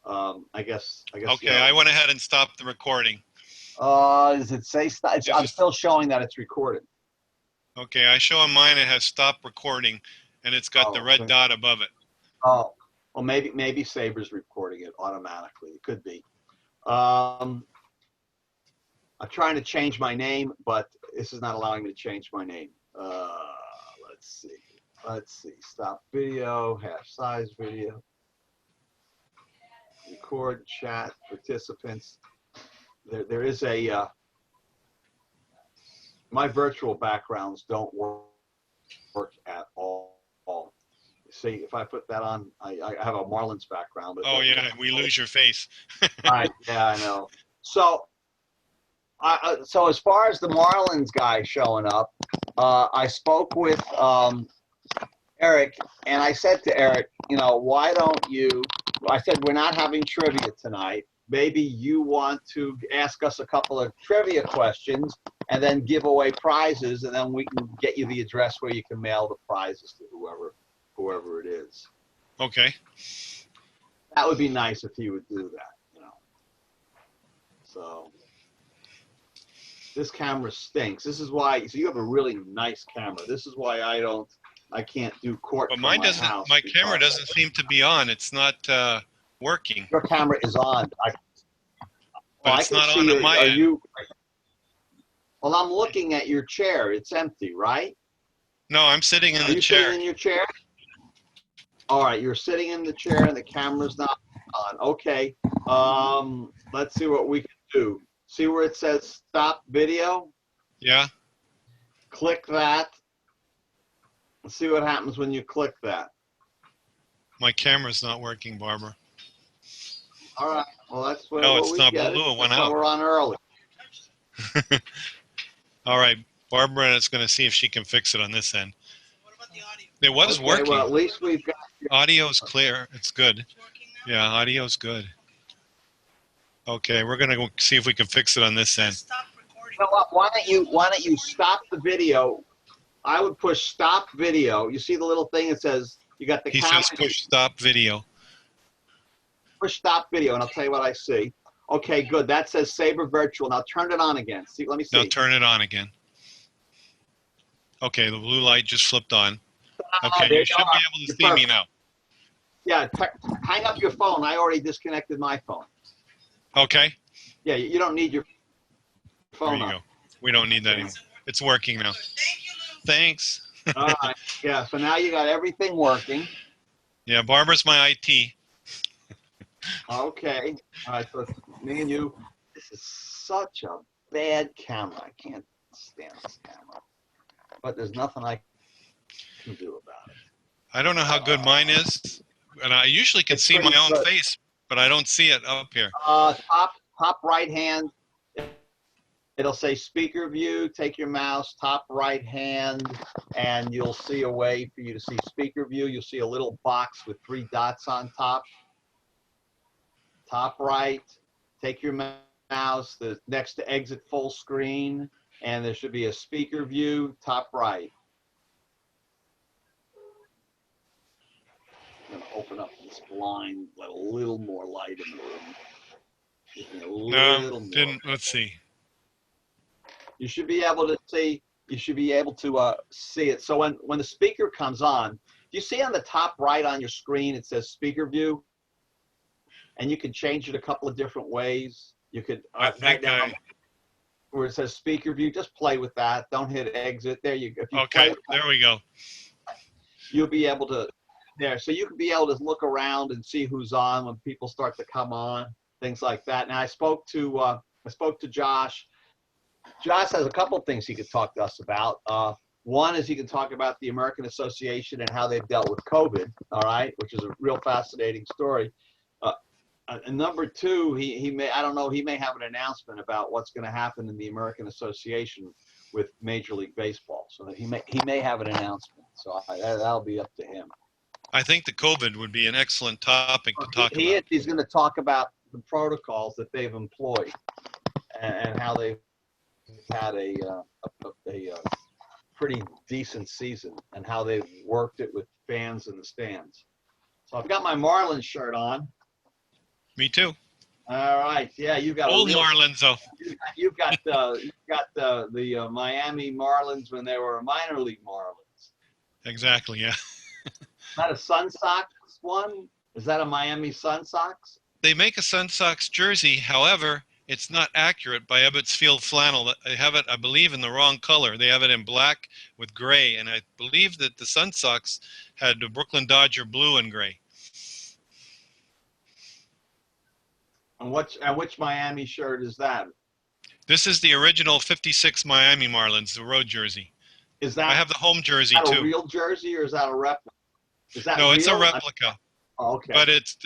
I guess. Okay, I went ahead and stopped the recording. Does it say stop? I'm still showing that it's recorded. Okay, I show on mine it has stopped recording, and it's got the red dot above it. Oh, well, maybe SABR's recording it automatically. It could be. I'm trying to change my name, but this is not allowing me to change my name. Let's see. Stop video, hash size video, record, chat, participants. There is a, my virtual backgrounds don't work at all. See, if I put that on, I have a Marlins background. But oh yeah, we lose your face. Right, yeah, I know. So, so as far as the Marlins guy showing up, I spoke with Eric, and I said to Eric, why don't you? I said we're not having trivia tonight. Maybe you want to ask us a couple of trivia questions, and then give away prizes, and then we can get you the address where you can mail the prizes to whoever it is. Okay. That would be nice if he would do that, So this camera stinks. This is why. So you have a really nice camera. This is why I can't do court. But mine doesn't. My camera doesn't seem to be on. It's not working. Your camera is on. But it's not on my end. Well, I'm looking at your chair. It's empty, right? No, I'm sitting in the chair. Are you sitting in your chair? All right, you're sitting in the chair and the camera's not on. Okay. Let's see what we can do. See where it says stop video? Yeah. Click that. Let's see what happens when you click that. My camera's not working, Barbara. All right. Well, that's what. No, it's not blue. It went out. We're on early. All right, Barbara is going to see if she can fix it on this end. What about the audio? It was working. Well, at least we've got. Audio's clear. It's good. Yeah, audio's good. Okay, we're going to go see if we can fix it on this end. Stop recording. You know what? Why don't you stop the video? I would push stop video. You see the little thing that says you got the. He says push stop video. Push stop video, and I'll tell you what I see. Okay, good. That says SABR Virtual. Now turn it on again. See, let me see. Now turn it on again. Okay, the blue light just flipped on. Okay, you should be able to see me now. Yeah, hang up your phone. I already disconnected my phone. Okay. Yeah, you don't need your phone. There you go. We don't need that anymore. It's working now. Thanks. All right. Yeah, so now you got everything working. Yeah, Barbara's my IT. Okay. All right, so me and you. This is such a bad camera. I can't stand this camera. But there's nothing I can do about it. I don't know how good mine is, and I usually can see my own face, but I don't see it up here. Top right hand. It'll say speaker view. Take your mouse, top right hand, and you'll see a way for you to see speaker view. You'll see a little box with 3 dots on top. Top right, take your mouse, next to exit full screen, and there should be a speaker view, top right. I'm going to open up this blind, let a little more light in the room. No, didn't. Let's see. You should be able to see. You should be able to see it. So when the speaker comes on, do you see on the top right on your screen it says speaker view? And you can change it a couple of different ways. You could right down where it says speaker view. Just play with that. Don't hit exit. There you go. Okay, there we go. You'll be able to there. So you can be able to look around and see who's on when people start to come on, things like that. Now I spoke to Josh. Josh has a couple of things he could talk to us about. One is he can talk about the American Association and how they've dealt with COVID. All right, which is a real fascinating story. And number two, he may have an announcement about what's going to happen in the American Association with Major League Baseball. So he may have an announcement. So that'll be up to him. I think the COVID would be an excellent topic to talk about. He's going to talk about the protocols that they've employed and how they've had a pretty decent season and how they've worked it with fans in the stands. So I've got my Marlins shirt on. Me too. All right. Yeah, you got a Old real. Marlins, though. You've got the Miami Marlins when they were minor league Marlins. Exactly, yeah. Is that a Sun Sox one? Is that a Miami Sun Sox? They make a Sun Sox jersey. However, it's not accurate by Ebbets Field flannel. They have it, I believe, in the wrong color. They have it in black with gray, and I believe that the Sun Sox had the Brooklyn Dodger blue and gray. And which Miami shirt is that? This is the original 56 Miami Marlins, the road jersey. Is that I have the home jersey, a too. real jersey or is that a replica? Is that No, real? it's a replica. Oh, okay. But it's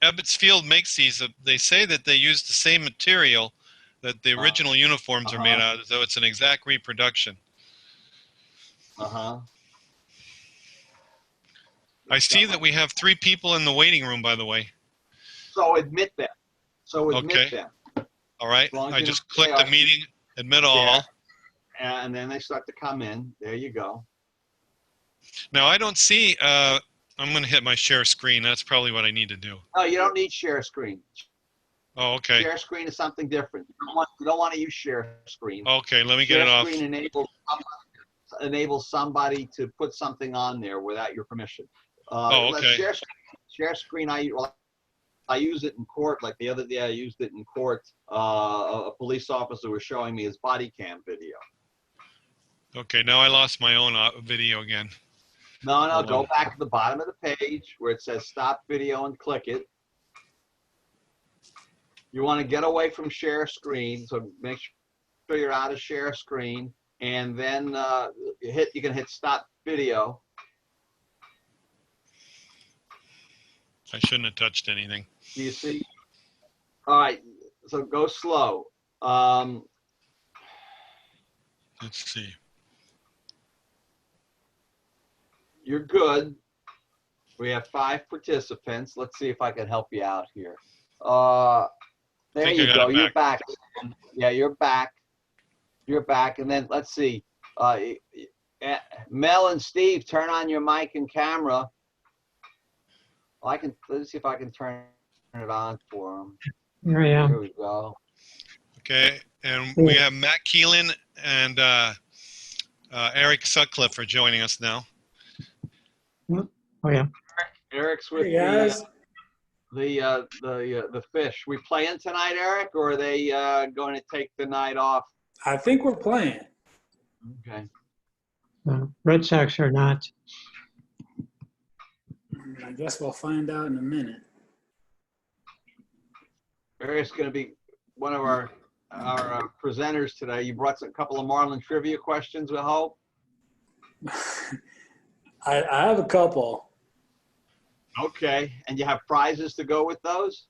Ebbets Field makes these. They say that they use the same material that the original uniforms are made out of, so it's an exact reproduction. I see that we have 3 people in the waiting room, by the way. So admit them. Okay. Them. All right. I just clicked the meeting, admit all. And then they start to come in. There you go. Now, I don't see, I'm going to hit my share screen. That's probably what I need to do. No, you don't need share screen. Oh, okay. Share screen is something different. You don't want to use share screen. Okay, let me get it off. Share screen enables somebody to put something on there without your permission. Okay. Share screen, I use it in court. Like the other day, I used it in court. A police officer was showing me his body cam video. Okay, now I lost my own video again. No, go back to the bottom of the page where it says stop video and click it. You want to get away from share screen, so make sure you're out of share screen, and then you can hit stop video. I shouldn't have touched anything. Do you see? All right, so go slow. Let's see. You're good. We have 5 participants. Let's see if I can help you out here. There you go. You're back. Yeah, you're back. You're back. And then let's see. Mel and Steve, turn on your mic and camera. Let's see if I can turn it on for them. Here I am. Here we go. Okay, and we have Matt Keelan and Eric Sutcliffe are joining us now. Oh yeah. Eric's with the fish. We playing tonight, Eric, or are they going to take the night off? I think we're playing. Okay. Red Sox are not. I guess we'll find out in a minute. Eric's going to be one of our presenters today. You brought a couple of Marlin trivia questions, we hope. I have a couple. Okay, and you have prizes to go with those?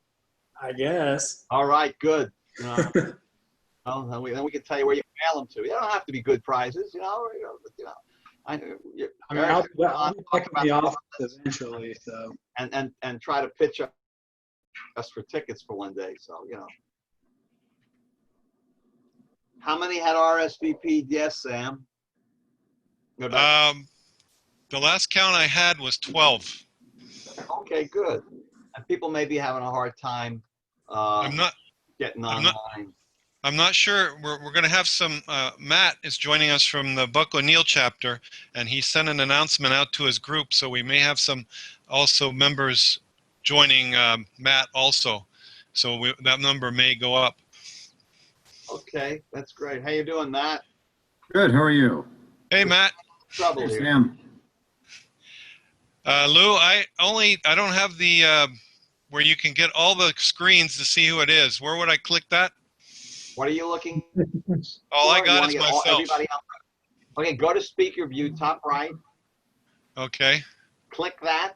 I guess. All right, good. Well, then we can tell you where you mail them to. They don't have to be good prizes, I'll back in the office eventually. So. And try to pitch us for tickets for one day. So how many had RSVP'd? Yes, Sam. The last count I had was 12. Okay, good. And people may be having a hard time getting online. I'm not sure. We're going to have some. Matt is joining us from the Buck O'Neill chapter, and he sent an announcement out to his group, so we may have some also members joining Matt also. So that number may go up. Okay, that's great. How you doing, Matt? Good. How are you? Hey, Matt. Trouble here. Sam. Lou, I don't have the where you can get all the screens to see who it is. Where would I click that? What are you looking All I got is myself. Okay, go to speaker view, top right. Okay. Click that,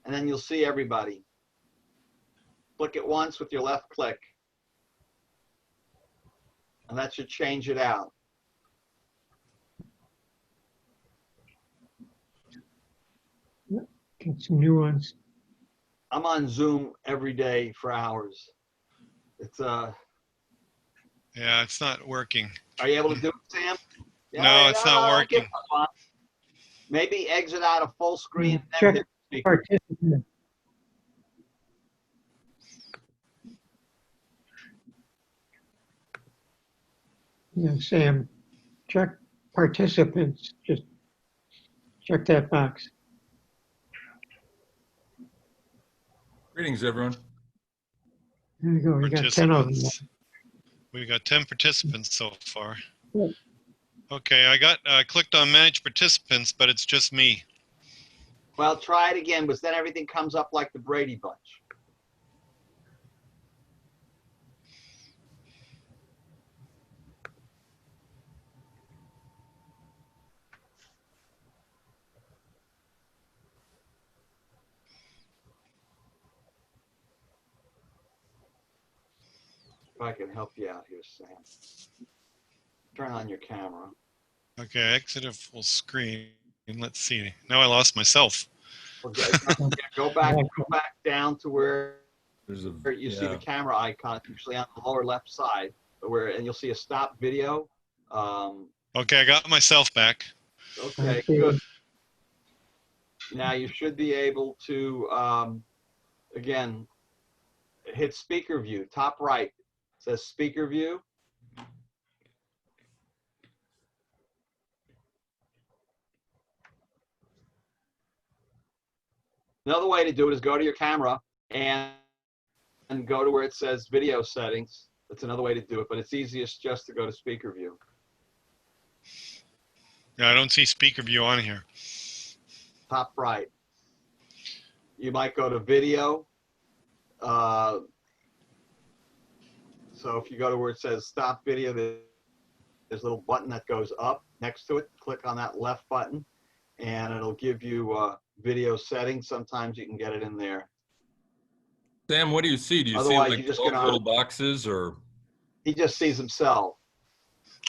and then you'll see everybody. Click it once with your left click. And that should change it out. Get some new ones. I'm on Zoom every day for hours. It's Yeah, it's not working. Are you able to do it, Sam? Yeah, No, it's not working. Maybe exit out of full screen. Check participant. Yeah, Sam, check participants. Just check that box. Greetings, everyone. There you go. You got 10 of them. Participants. We got 10 participants so far. Good. Okay, I clicked on manage participants, but it's just me. Well, try it again, because then everything comes up like the Brady Bunch. If I can help you out here, Sam. Turn on your camera. Okay, I exited full screen. Let's see. Now I lost myself. Okay, go back down to where There's a you see the camera icon, usually on the lower left side, and you'll see a stop video. Okay, I got myself back. Okay, good. Now you should be able to, again, hit speaker view, top right. It says speaker view. Another way to do it is go to your camera and go to where it says video settings. That's another way to do it, but it's easiest just to go to speaker view. Yeah, I don't see speaker view on here. Top right. You might go to video. So if you go to where it says stop video, there's a little button that goes up next to it. Click on that left button and it'll give you video settings. Sometimes you can get it in there. Sam, what do you see? Do you see Otherwise, like you just 12 get on- little boxes or? He just sees himself.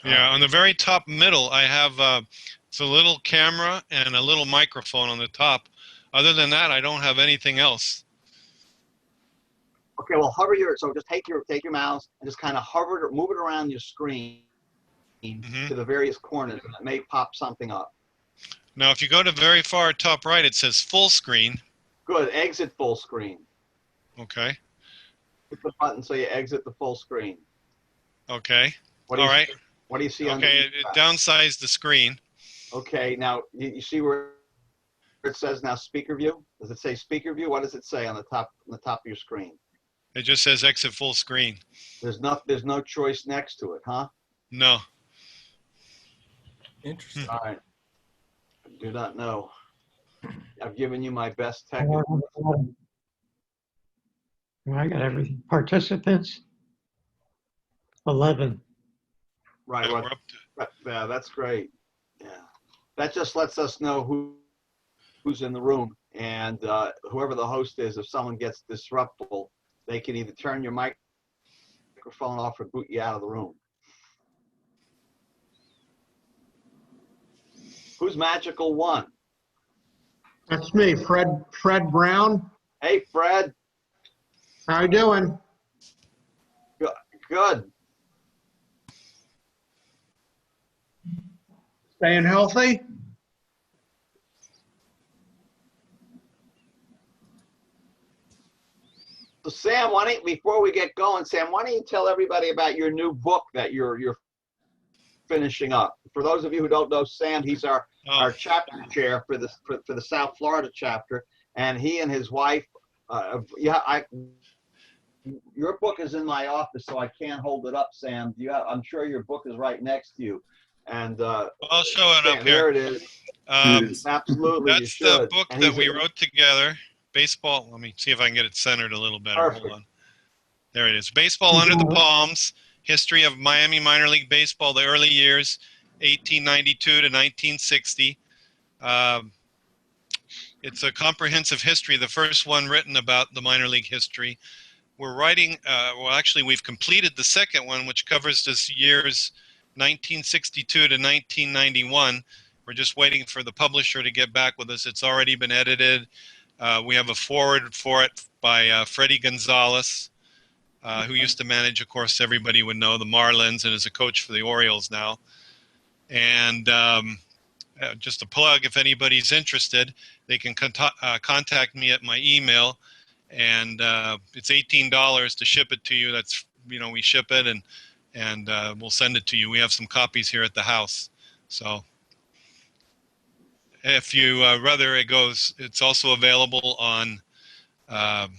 Yeah, on the very top middle, I have it's a little camera and a little microphone on the top. Other than that, I don't have anything else. Okay, well, so just take your mouse and just kind of hover it, move it around your screen to the various corners, and it may pop something up. Now, if you go to very far top right, it says full screen. Good, exit full screen. Okay. Hit the button so you exit the full screen. Okay. What do All you right. see? What do you see? Okay, it downsized the screen. Okay, now you see where it says now speaker view? Does it say speaker view? What does it say on the top of your screen? It just says exit full screen. There's no choice next to it, huh? No. Interesting. All right. I do not know. I've given you my best tech. I got everything. Participants, 11. Right. Yeah, Right. we're up to, Yeah, that's great. Yeah. That just lets us know who's in the room. And whoever the host is, if someone gets disruptible, they can either turn your microphone off or boot you out of the room. Who's Magical One? That's me, Fred Brown. Hey, Fred. How you doing? Good. Staying healthy? So Sam, before we get going, Sam, why don't you tell everybody about your new book that you're finishing up? For those of you who don't know Sam, he's our chapter chair for the South Florida chapter, and he and his wife. Your book is in my office, so I can't hold it up, Sam. I'm sure your book is right next to you, and I'll show it up there here. it is. Absolutely, That's you should. the book And that we wrote together. Baseball. Let me see if I can get it centered a little better. Perfect. Hold on. There it is. Baseball Under the Palms. History of Miami minor league baseball, the early years, 1892 to 1960. It's a comprehensive history, the first one written about the minor league history. We're writing, well, actually, we've completed the second one, which covers the years 1962 to 1991. We're just waiting for the publisher to get back with us. It's already been edited. We have a foreword for it by Freddie Gonzalez, who used to manage, of course, everybody would know, the Marlins, and is a coach for the Orioles now. And just a plug, if anybody's interested, they can contact me at my email, and it's $18 to ship it to you. That's, we ship it, and and we'll send it to you. We have some copies here at the house. So if you rather it goes, it's also available on at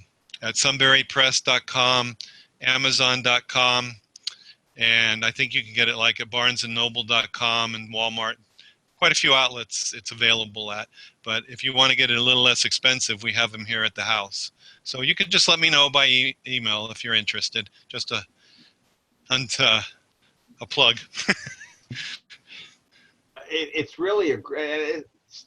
sunburypress.com, amazon.com, and I think you can get it like at barnesandnoble.com and Walmart. Quite a few outlets it's available at, but if you want to get it a little less expensive, we have them here at the house. So you can just let me know by email if you're interested. Just a plug. It's really it's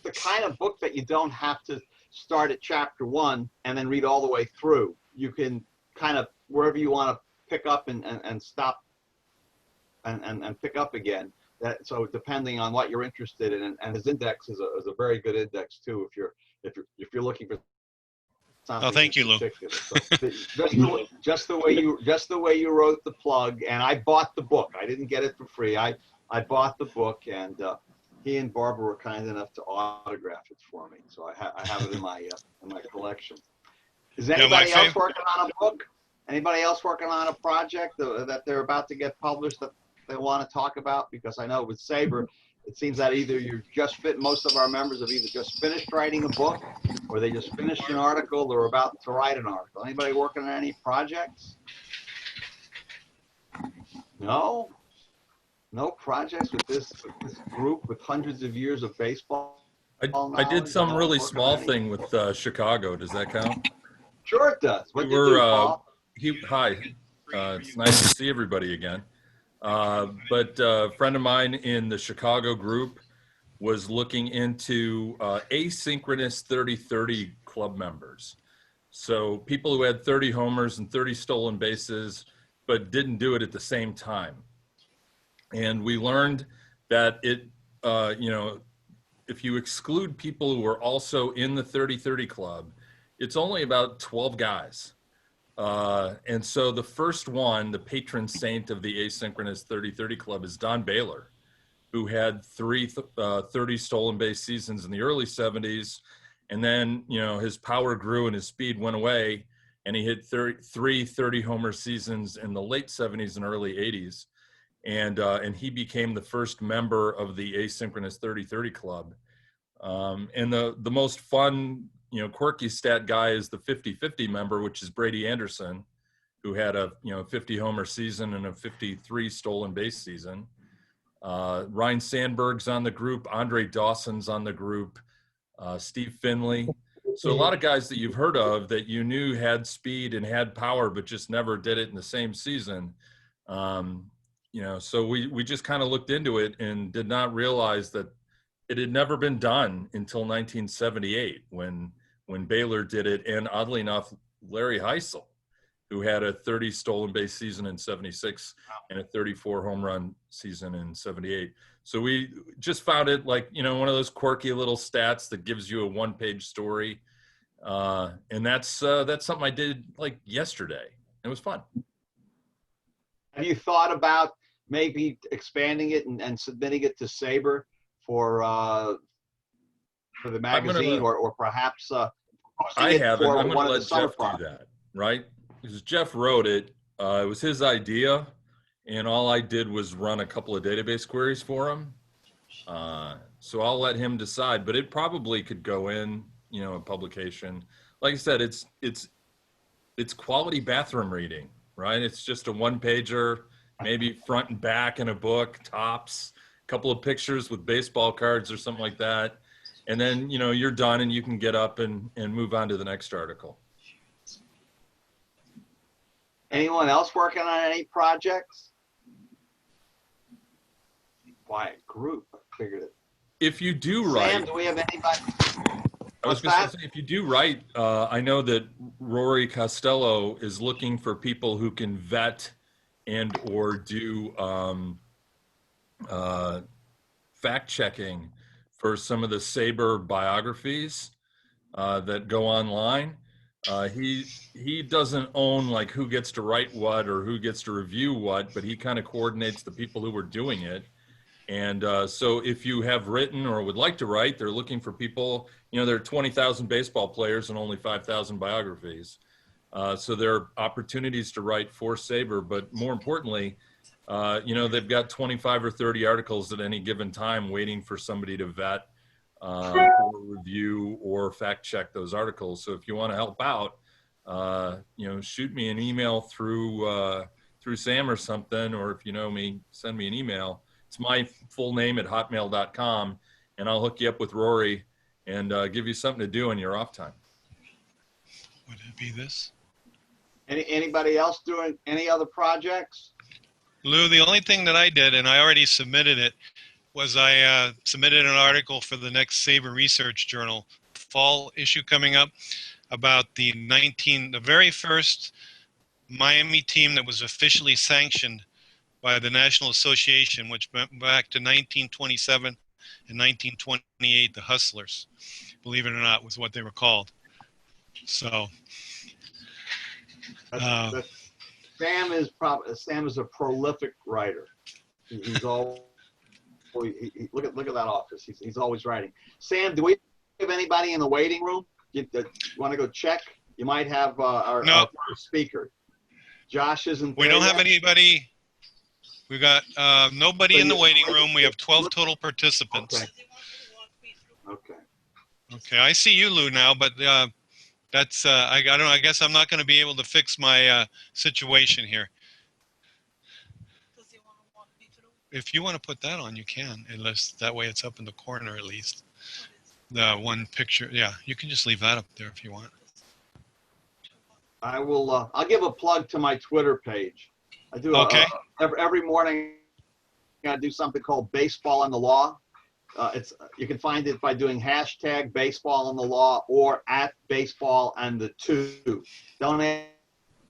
the kind of book that you don't have to start at chapter 1 and then read all the way through. You can kind of wherever you want to pick up and stop and pick up again. So depending on what you're interested in, and his index is a very good index too. If you're looking for something. Oh, thank you, Lou. So just the way you wrote the plug, and I bought the book. I didn't get it for free. I bought the book, and he and Barbara were kind enough to autograph it for me. So I have it in my collection. Is anybody else working on a book? Anybody else working on a project that they're about to get published that they want to talk about? Because I know with SABR, it seems that either most of our members have either just finished writing a book, or they just finished an article, or about to write an article. Anybody working on any projects? No? No projects with this group with hundreds of years of baseball? I did some really small thing with Chicago. Does that count? Sure it does. What did you do, Paul? Hi. It's nice to see everybody again. But a friend of mine in the Chicago group was looking into asynchronous 30-30 club members. So people who had 30 homers and 30 stolen bases, but didn't do it at the same time. And we learned that if you exclude people who are also in the 30-30 club, it's only about 12 guys. And so the first one, the patron saint of the asynchronous 30-30 club, is Don Baylor, who had 30 stolen base seasons in the early 70s. And then, his power grew and his speed went away, and he hit 30 homer seasons in the late 70s and early 80s. And he became the first member of the asynchronous 30-30 club. And the most fun, quirky stat guy is the 50-50 member, which is Brady Anderson, who had a 50 homer season and a 53 stolen base season. Ryan Sandberg's on the group, Andre Dawson's on the group, Steve Finley. So a lot of guys that you've heard of that you knew had speed and had power, but just never did it in the same season. So we just kind of looked into it and did not realize that it had never been done until 1978 when Baylor did it. And oddly enough, Larry Heisel, who had a 30 stolen base season in 76 and a 34 home run season in 78. So we just found it like, one of those quirky little stats that gives you a one-page story. And that's something I did like yesterday. It was fun. Have you thought about maybe expanding it and submitting it to SABR for the magazine, or perhaps I haven't. I'm going to let Jeff do that, right? Because Jeff wrote it. It was his idea, and all I did was run a couple of database queries for him. So I'll let him decide, but it probably could go in, a publication. Like I said, it's quality bathroom reading, right? It's just a one-pager, maybe front and back in a book, tops, a couple of pictures with baseball cards or something like that. And then, you're done and you can get up and move on to the next article. Anyone else working on any projects? Quiet group. I figured it. If you do write, Sam, do we have anybody? I was going to say, if you do write, I know that Rory Costello is looking for people who can vet and or do fact checking for some of the SABR biographies that go online. He doesn't own like who gets to write what or who gets to review what, but he kind of coordinates the people who are doing it. And so if you have written or would like to write, they're looking for people, there are 20,000 baseball players and only 5,000 biographies. So there are opportunities to write for SABR, but more importantly, they've got 25 or 30 articles at any given time waiting for somebody to vet or review or fact check those articles. So if you want to help out, shoot me an email through Sam or something, or if you know me, send me an email. It's my full name at hotmail.com, and I'll hook you up with Rory and give you something to do in your off time. Would it be this? Anybody else doing any other projects? Lou, the only thing that I did, and I already submitted it, was I submitted an article for the next SABR Research Journal fall issue coming up about the very first Miami team that was officially sanctioned by the National Association, which went back to 1927 and 1928, the Hustlers, believe it or not, was what they were called. So Sam is a prolific writer. He's always look at that office. He's always writing. Sam, do we have anybody in the waiting room? You want to go check? You might have our first speaker. Josh isn't there. We don't have yet. anybody. We got nobody So in the you- waiting room. We have 12 total participants. Okay. Okay, I see you, Lou, now, but that's I don't know. I guess I'm not going to be able to fix my situation here. If you want to put that on, you can, unless that way it's up in the corner at least. The one picture, yeah, you can just leave that up there if you want. I will. I'll give a plug to my Twitter page. I do. Okay. Every morning, I do something called Baseball and the Law. You can find it by doing hashtag Baseball and the Law or at Baseball and the Two. Don't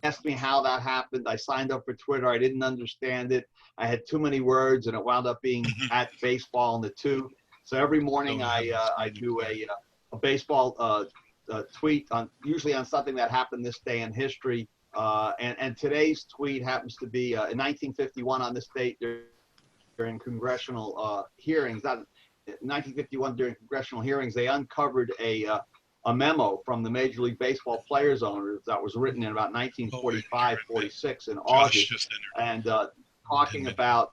ask me how that happened. I signed up for Twitter. I didn't understand it. I had too many words, and it wound up being at Baseball and the Two. So every morning I do a baseball tweet usually on something that happened this day in history. And today's tweet happens to be in 1951 on this date during congressional hearings. In 1951 during congressional hearings, they uncovered a memo from the Major League Baseball players owners that was written in about 1945-46 in August, and talking about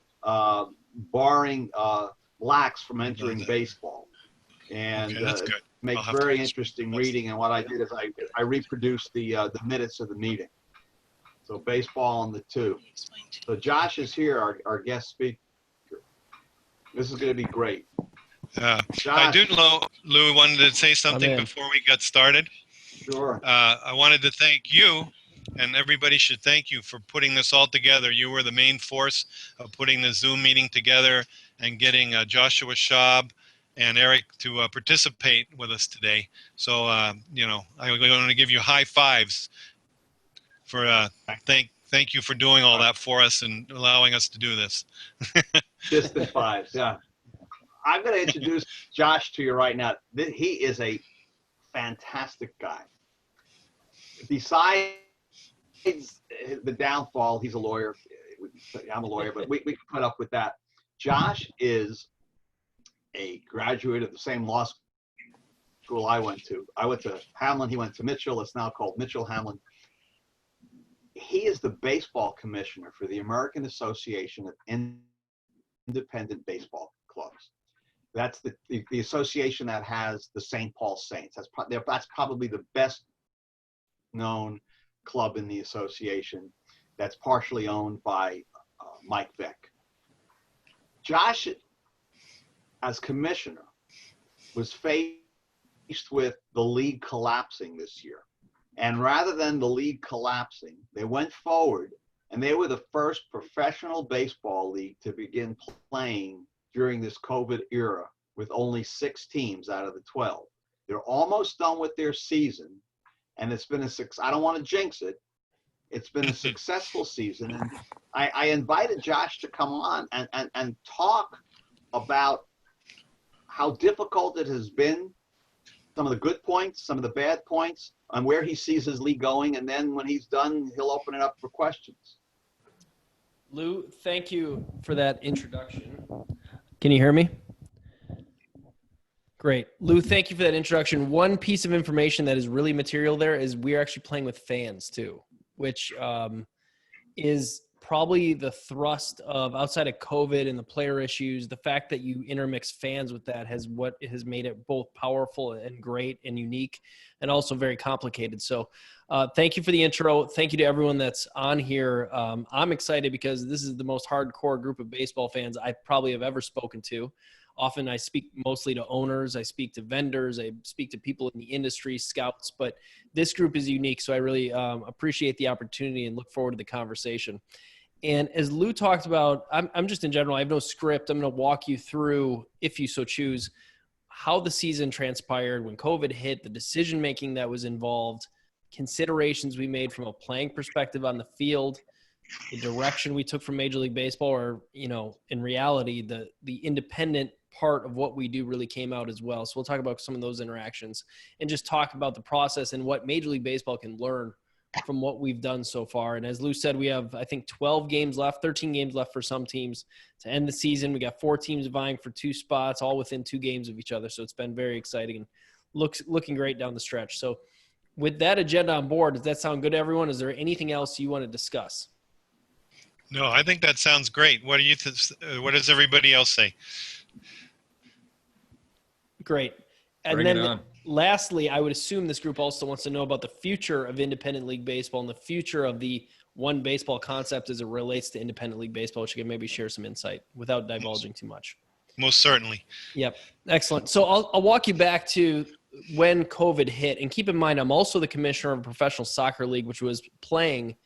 barring blacks from entering baseball. And Okay, that's good. makes I'll have to very look. interesting reading. And what I did is I reproduced the minutes of the meeting. So Baseball and the Two. So Josh is here, our guest speaker. This is going to be great. I Josh, do, Lou, wanted to say something before we got started. sure. I wanted to thank you, and everybody should thank you for putting this all together. You were the main force of putting the Zoom meeting together and getting Joshua Schaub and Eric to participate with us today. So, I'm going to give you high fives for thank you for doing all that for us and allowing us to do this. Distant fives, yeah. I'm going to introduce Josh to you right now. He is a fantastic guy. Besides the downfall, he's a lawyer. I'm a lawyer, but we can put up with that. Josh is a graduate of the same law school I went to. I went to Hamlin. He went to Mitchell. It's now called Mitchell Hamlin. He is the baseball commissioner for the American Association of Independent Baseball Clubs. That's the association that has the St. Paul Saints. That's probably the best known club in the association. That's partially owned by Mike Vick. Josh, as commissioner, was faced with the league collapsing this year. And rather than the league collapsing, they went forward, and they were the first professional baseball league to begin playing during this COVID era with only 6 teams out of the 12. They're almost done with their season, and it's been I don't want to jinx it. It's been a successful season, and I invited Josh to come on and talk about how difficult it has been, some of the good points, some of the bad points, and where he sees his league going, and then when he's done, he'll open it up for questions. Lou, thank you for that introduction. Can you hear me? Great. Lou, thank you for that introduction. One piece of information that is really material there is we're actually playing with fans too, which is probably the thrust of, outside of COVID and the player issues, the fact that you intermix fans with that has made it both powerful and great and unique and also very complicated. So thank you for the intro. Thank you to everyone that's on here. I'm excited because this is the most hardcore group of baseball fans I probably have ever spoken to. Often I speak mostly to owners, I speak to vendors, I speak to people in the industry, scouts, but this group is unique. So I really appreciate the opportunity and look forward to the conversation. And as Lou talked about, I'm just in general, I have no script. I'm going to walk you through, if you so choose, how the season transpired when COVID hit, the decision-making that was involved, considerations we made from a playing perspective on the field, the direction we took from Major League Baseball, or, in reality, the independent part of what we do really came out as well. So we'll talk about some of those interactions and just talk about the process and what Major League Baseball can learn from what we've done so far. And as Lou said, we have, I think, 12 games left, 13 games left for some teams to end the season. We got 4 teams vying for 2 spots, all within 2 games of each other. So it's been very exciting and looking great down the stretch. So with that agenda on board, does that sound good to everyone? Is there anything else you want to discuss? No, I think that sounds great. What does everybody else say? Great. And Bring it then on. lastly, I would assume this group also wants to know about the future of independent league baseball and the future of the one baseball concept as it relates to independent league baseball, which you can maybe share some insight without divulging too much. Most certainly. Yep. Excellent. So I'll walk you back to when COVID hit. And keep in mind, I'm also the commissioner of a professional soccer league, which was playing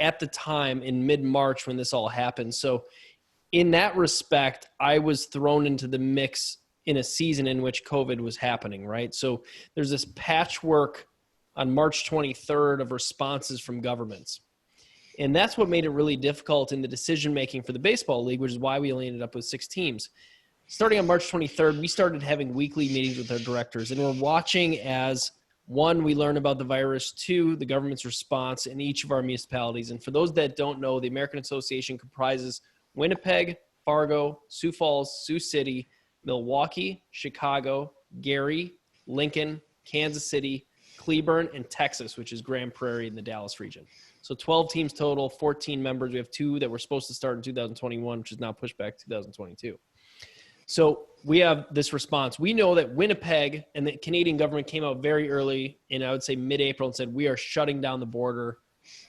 at the time in mid-March when this all happened. So in that respect, I was thrown into the mix in a season in which COVID was happening, right? So there's this patchwork on March 23rd of responses from governments. And that's what made it really difficult in the decision-making for the baseball league, which is why we only ended up with 6 teams. Starting on March 23rd, we started having weekly meetings with our directors, and we're watching as, 1, we learn about the virus, 2, the government's response in each of our municipalities. And for those that don't know, the American Association comprises Winnipeg, Fargo, Sioux Falls, Sioux City, Milwaukee, Chicago, Gary, Lincoln, Kansas City, Cleburne, and Texas, which is Grand Prairie in the Dallas region. So 12 teams total, 14 members. We have 2 that were supposed to start in 2021, which is now pushed back to 2022. So we have this response. We know that Winnipeg and the Canadian government came out very early in, I would say, mid-April and said, we are shutting down the border.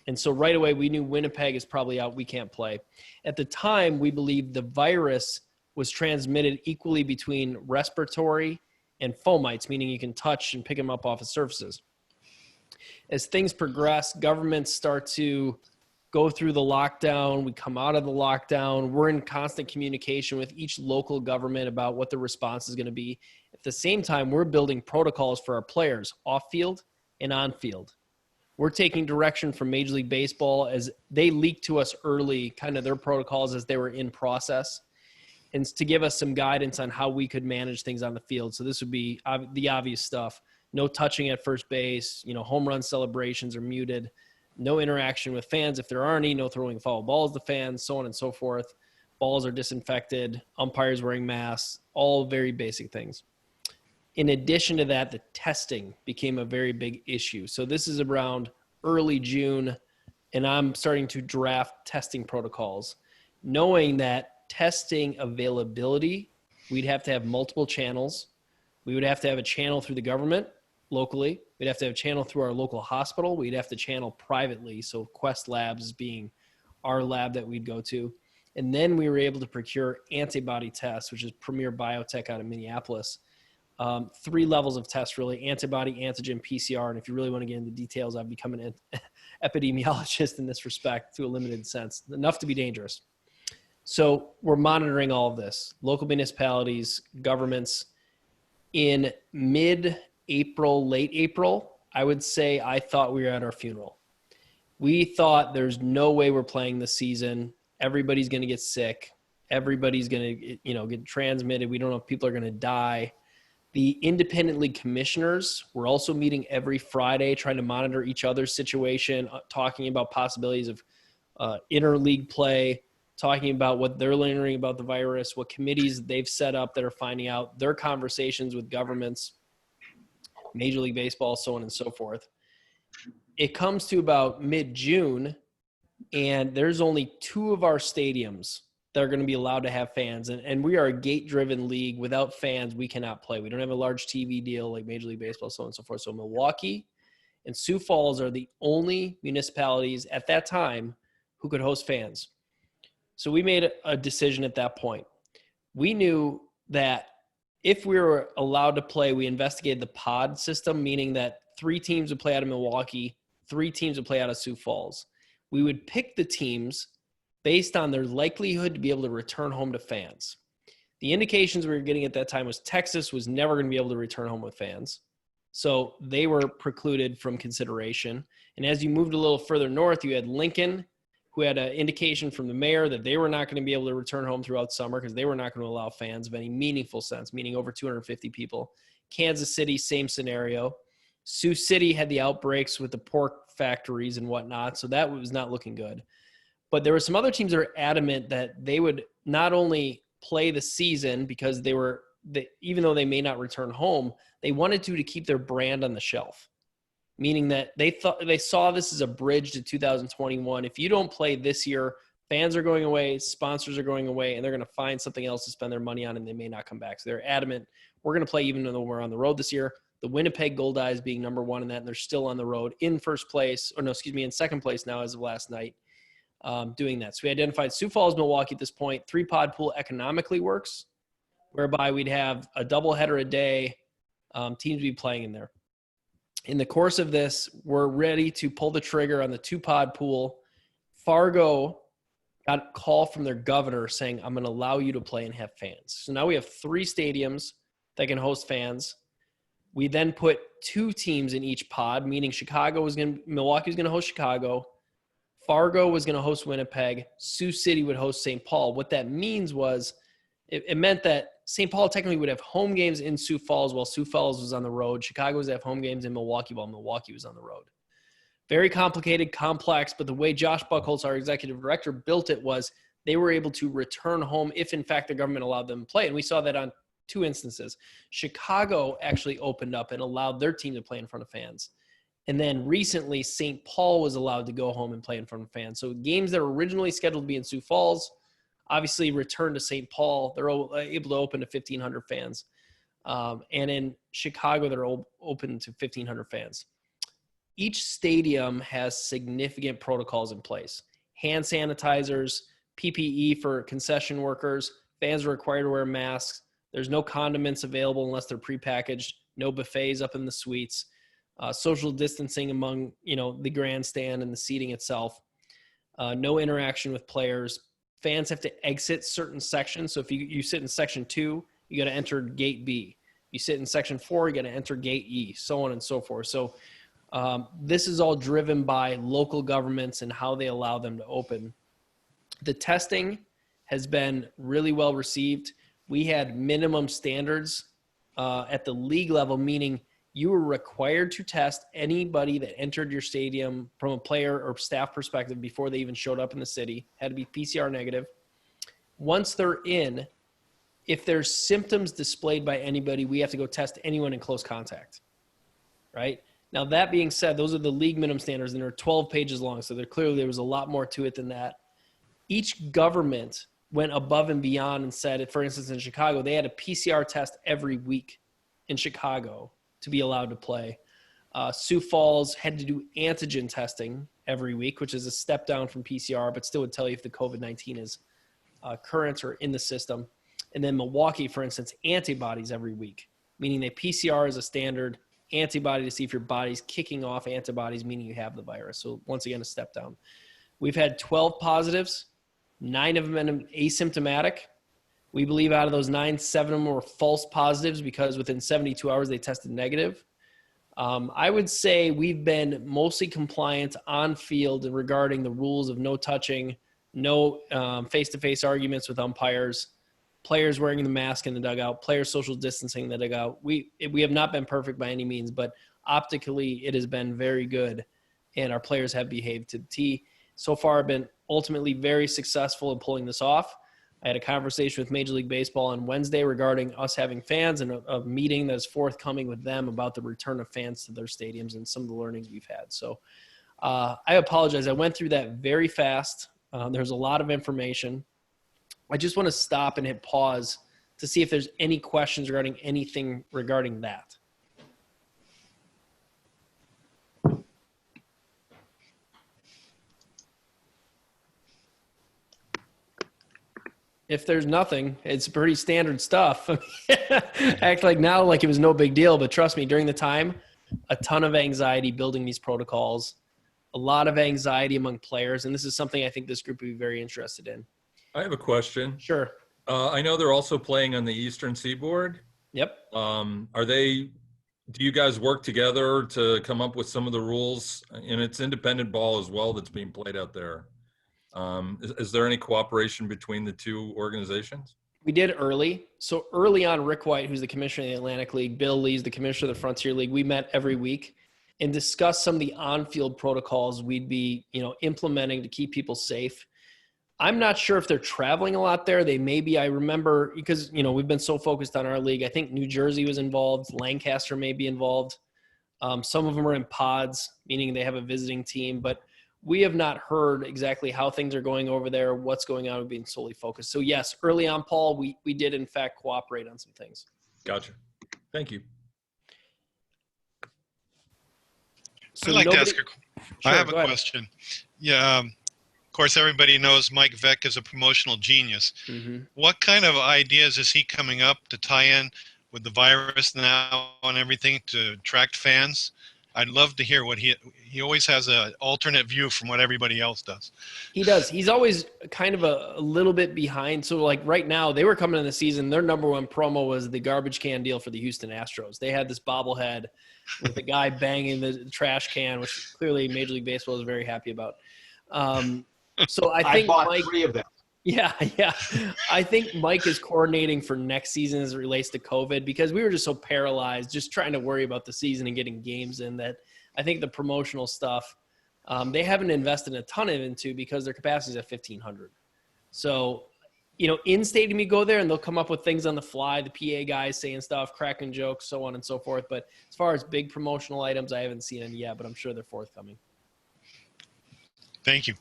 And so right away, we knew Winnipeg is probably out. We can't play. At the time, we believed the virus was transmitted equally between respiratory and fomites, meaning you can touch and pick them up off of surfaces. As things progress, governments start to go through the lockdown. We come out of the lockdown. We're in constant communication with each local government about what the response is going to be. At the same time, we're building protocols for our players off-field and on-field. We're taking direction from Major League Baseball as they leaked to us early, kind of their protocols as they were in process, and to give us some guidance on how we could manage things on the field. So this would be the obvious stuff. No touching at first base, home run celebrations are muted, no interaction with fans if there are any, no throwing foul balls to fans, so on and so forth. Balls are disinfected, umpires wearing masks, all very basic things. In addition to that, the testing became a very big issue. So this is around early June, and I'm starting to draft testing protocols, knowing that testing availability, we'd have to have multiple channels. We would have to have a channel through the government locally. We'd have to have a channel through our local hospital. We'd have to channel privately. So Quest Labs being our lab that we'd go to. And then we were able to procure antibody tests, which is Premier Biotech out of Minneapolis. 3 levels of tests, really: antibody, antigen, PCR. And if you really want to get into details, I've become an epidemiologist in this respect to a limited sense, enough to be dangerous. So we're monitoring all of this, local municipalities, governments. In mid-April, late April, I would say I thought we were at our funeral. We thought there's no way we're playing this season. Everybody's going to get sick. Everybody's going to, get transmitted. We don't know if people are going to die. The independent league commissioners were also meeting every Friday, trying to monitor each other's situation, talking about possibilities of interleague play, talking about what they're learning about the virus, what committees they've set up that are finding out, their conversations with governments, Major League Baseball, so on and so forth. It comes to about mid-June, and there's only 2 of our stadiums that are going to be allowed to have fans. And we are a gate-driven league. Without fans, we cannot play. We don't have a large TV deal like Major League Baseball, so on and so forth. So Milwaukee and Sioux Falls are the only municipalities at that time who could host fans. So we made a decision at that point. We knew that if we were allowed to play, we investigated the pod system, meaning that 3 teams would play out of Milwaukee, 3 teams would play out of Sioux Falls. We would pick the teams based on their likelihood to be able to return home to fans. The indications we were getting at that time was Texas was never going to be able to return home with fans. So they were precluded from consideration. And as you moved a little further north, you had Lincoln, who had an indication from the mayor that they were not going to be able to return home throughout summer because they were not going to allow fans of any meaningful sense, meaning over 250 people. Kansas City, same scenario. Sioux City had the outbreaks with the pork factories and whatnot, so that was not looking good. But there were some other teams that are adamant that they would not only play the season because even though they may not return home, they wanted to keep their brand on the shelf, meaning that they saw this as a bridge to 2021. If you don't play this year, fans are going away, sponsors are going away, and they're going to find something else to spend their money on, and they may not come back. So they're adamant, we're going to play even though we're on the road this year. The Winnipeg Goldeyes being number 1 in that, and they're still on the road in second place now as of last night, doing that. So we identified Sioux Falls, Milwaukee at this point. 3-pod pool economically works, whereby we'd have a doubleheader a day, teams would be playing in there. In the course of this, we're ready to pull the trigger on the 2-pod pool. Fargo got a call from their governor saying, I'm going to allow you to play and have fans. So now we have 3 stadiums that can host fans. We then put 2 teams in each pod, meaning Milwaukee was going to host Chicago. Fargo was going to host Winnipeg. Sioux City would host St. Paul. What that means was it meant that St. Paul technically would have home games in Sioux Falls while Sioux Falls was on the road. Chicago was have home games in Milwaukee while Milwaukee was on the road. Very complicated, complex, but the way Josh Buchholz, our executive director, built it was they were able to return home if, in fact, the government allowed them to play. And we saw that on 2 instances. Chicago actually opened up and allowed their team to play in front of fans. And then recently, St. Paul was allowed to go home and play in front of fans. So games that were originally scheduled to be in Sioux Falls obviously returned to St. Paul. They're able to open to 1,500 fans. And in Chicago, they're open to 1,500 fans. Each stadium has significant protocols in place. Hand sanitizers, PPE for concession workers, fans are required to wear masks. There's no condiments available unless they're prepackaged, no buffets up in the suites, social distancing among, the grandstand and the seating itself, no interaction with players. Fans have to exit certain sections. So if you sit in section 2, you got to enter gate B. You sit in section 4, you got to enter gate E, so on and so forth. So this is all driven by local governments and how they allow them to open. The testing has been really well received. We had minimum standards at the league level, meaning you were required to test anybody that entered your stadium from a player or staff perspective before they even showed up in the city. Had to be PCR negative. Once they're in, if there's symptoms displayed by anybody, we have to go test anyone in close contact, right? Now, that being said, those are the league minimum standards, and they're 12 pages long, so there was a lot more to it than that. Each government went above and beyond and said, for instance, in Chicago, they had a PCR test every week in Chicago to be allowed to play. Sioux Falls had to do antigen testing every week, which is a step down from PCR, but still would tell you if the COVID-19 is current or in the system. And then Milwaukee, for instance, antibodies every week, meaning that PCR is a standard antibody to see if your body's kicking off antibodies, meaning you have the virus. So once again, a step down. We've had 12 positives, 9 of them asymptomatic. We believe out of those 9, 7 of them were false positives because within 72 hours they tested negative. I would say we've been mostly compliant on field regarding the rules of no touching, no face-to-face arguments with umpires, players wearing the mask in the dugout, players social distancing in the dugout. We have not been perfect by any means, but optically it has been very good, and our players have behaved to the T. So far, been ultimately very successful in pulling this off. I had a conversation with Major League Baseball on Wednesday regarding us having fans and a meeting that is forthcoming with them about the return of fans to their stadiums and some of the learnings we've had. So I apologize. I went through that very fast. There's a lot of information. I just want to stop and hit pause to see if there's any questions regarding anything regarding that. If there's nothing, it's pretty standard stuff. Act like now like it was no big deal, but trust me, during the time, a ton of anxiety building these protocols, a lot of anxiety among players, and this is something I think this group would be very interested in. I have a question. Sure. I know they're also playing on the Eastern Seaboard. Yep. Do you guys work together to come up with some of the rules? And it's independent ball as well that's being played out there. Is there any cooperation between the two organizations? We did early. So early on, Rick White, who's the commissioner of the Atlantic League, Bill Lee's the commissioner of the Frontier League, we met every week and discussed some of the on-field protocols we'd be, implementing to keep people safe. I'm not sure if they're traveling a lot there. They may be. I remember because, we've been so focused on our league. I think New Jersey was involved. Lancaster may be involved. Some of them are in pods, meaning they have a visiting team. But we have not heard exactly how things are going over there, what's going on. We've been solely focused. So, yes, early on, Paul, we did, in fact, cooperate on some things. Gotcha. Thank you. I'd like to ask I have a question. Yeah. Of course, everybody knows Mike Vick is a promotional genius. Mm-hmm. What kind of ideas is he coming up to tie in with the virus now and everything to attract fans? I'd love to hear what he always has an alternate view from what everybody else does. He does. He's always kind of a little bit behind. So like right now they were coming in the season. Their number one promo was the garbage can deal for the Houston Astros. They had this bobblehead with the guy banging the trash can, which clearly Major League Baseball is very happy about. So I think bought Mike, 3 of them. Yeah. I think Mike is coordinating for next season as it relates to COVID because we were just so paralyzed, just trying to worry about the season and getting games in that I think the promotional stuff, they haven't invested a ton into because their capacity is at 1,500. So, in stadium you go there and they'll come up with things on the fly, the PA guys saying stuff, cracking jokes, so on and so forth. But as far as big promotional items, I haven't seen any yet, but I'm sure they're forthcoming. Thank you.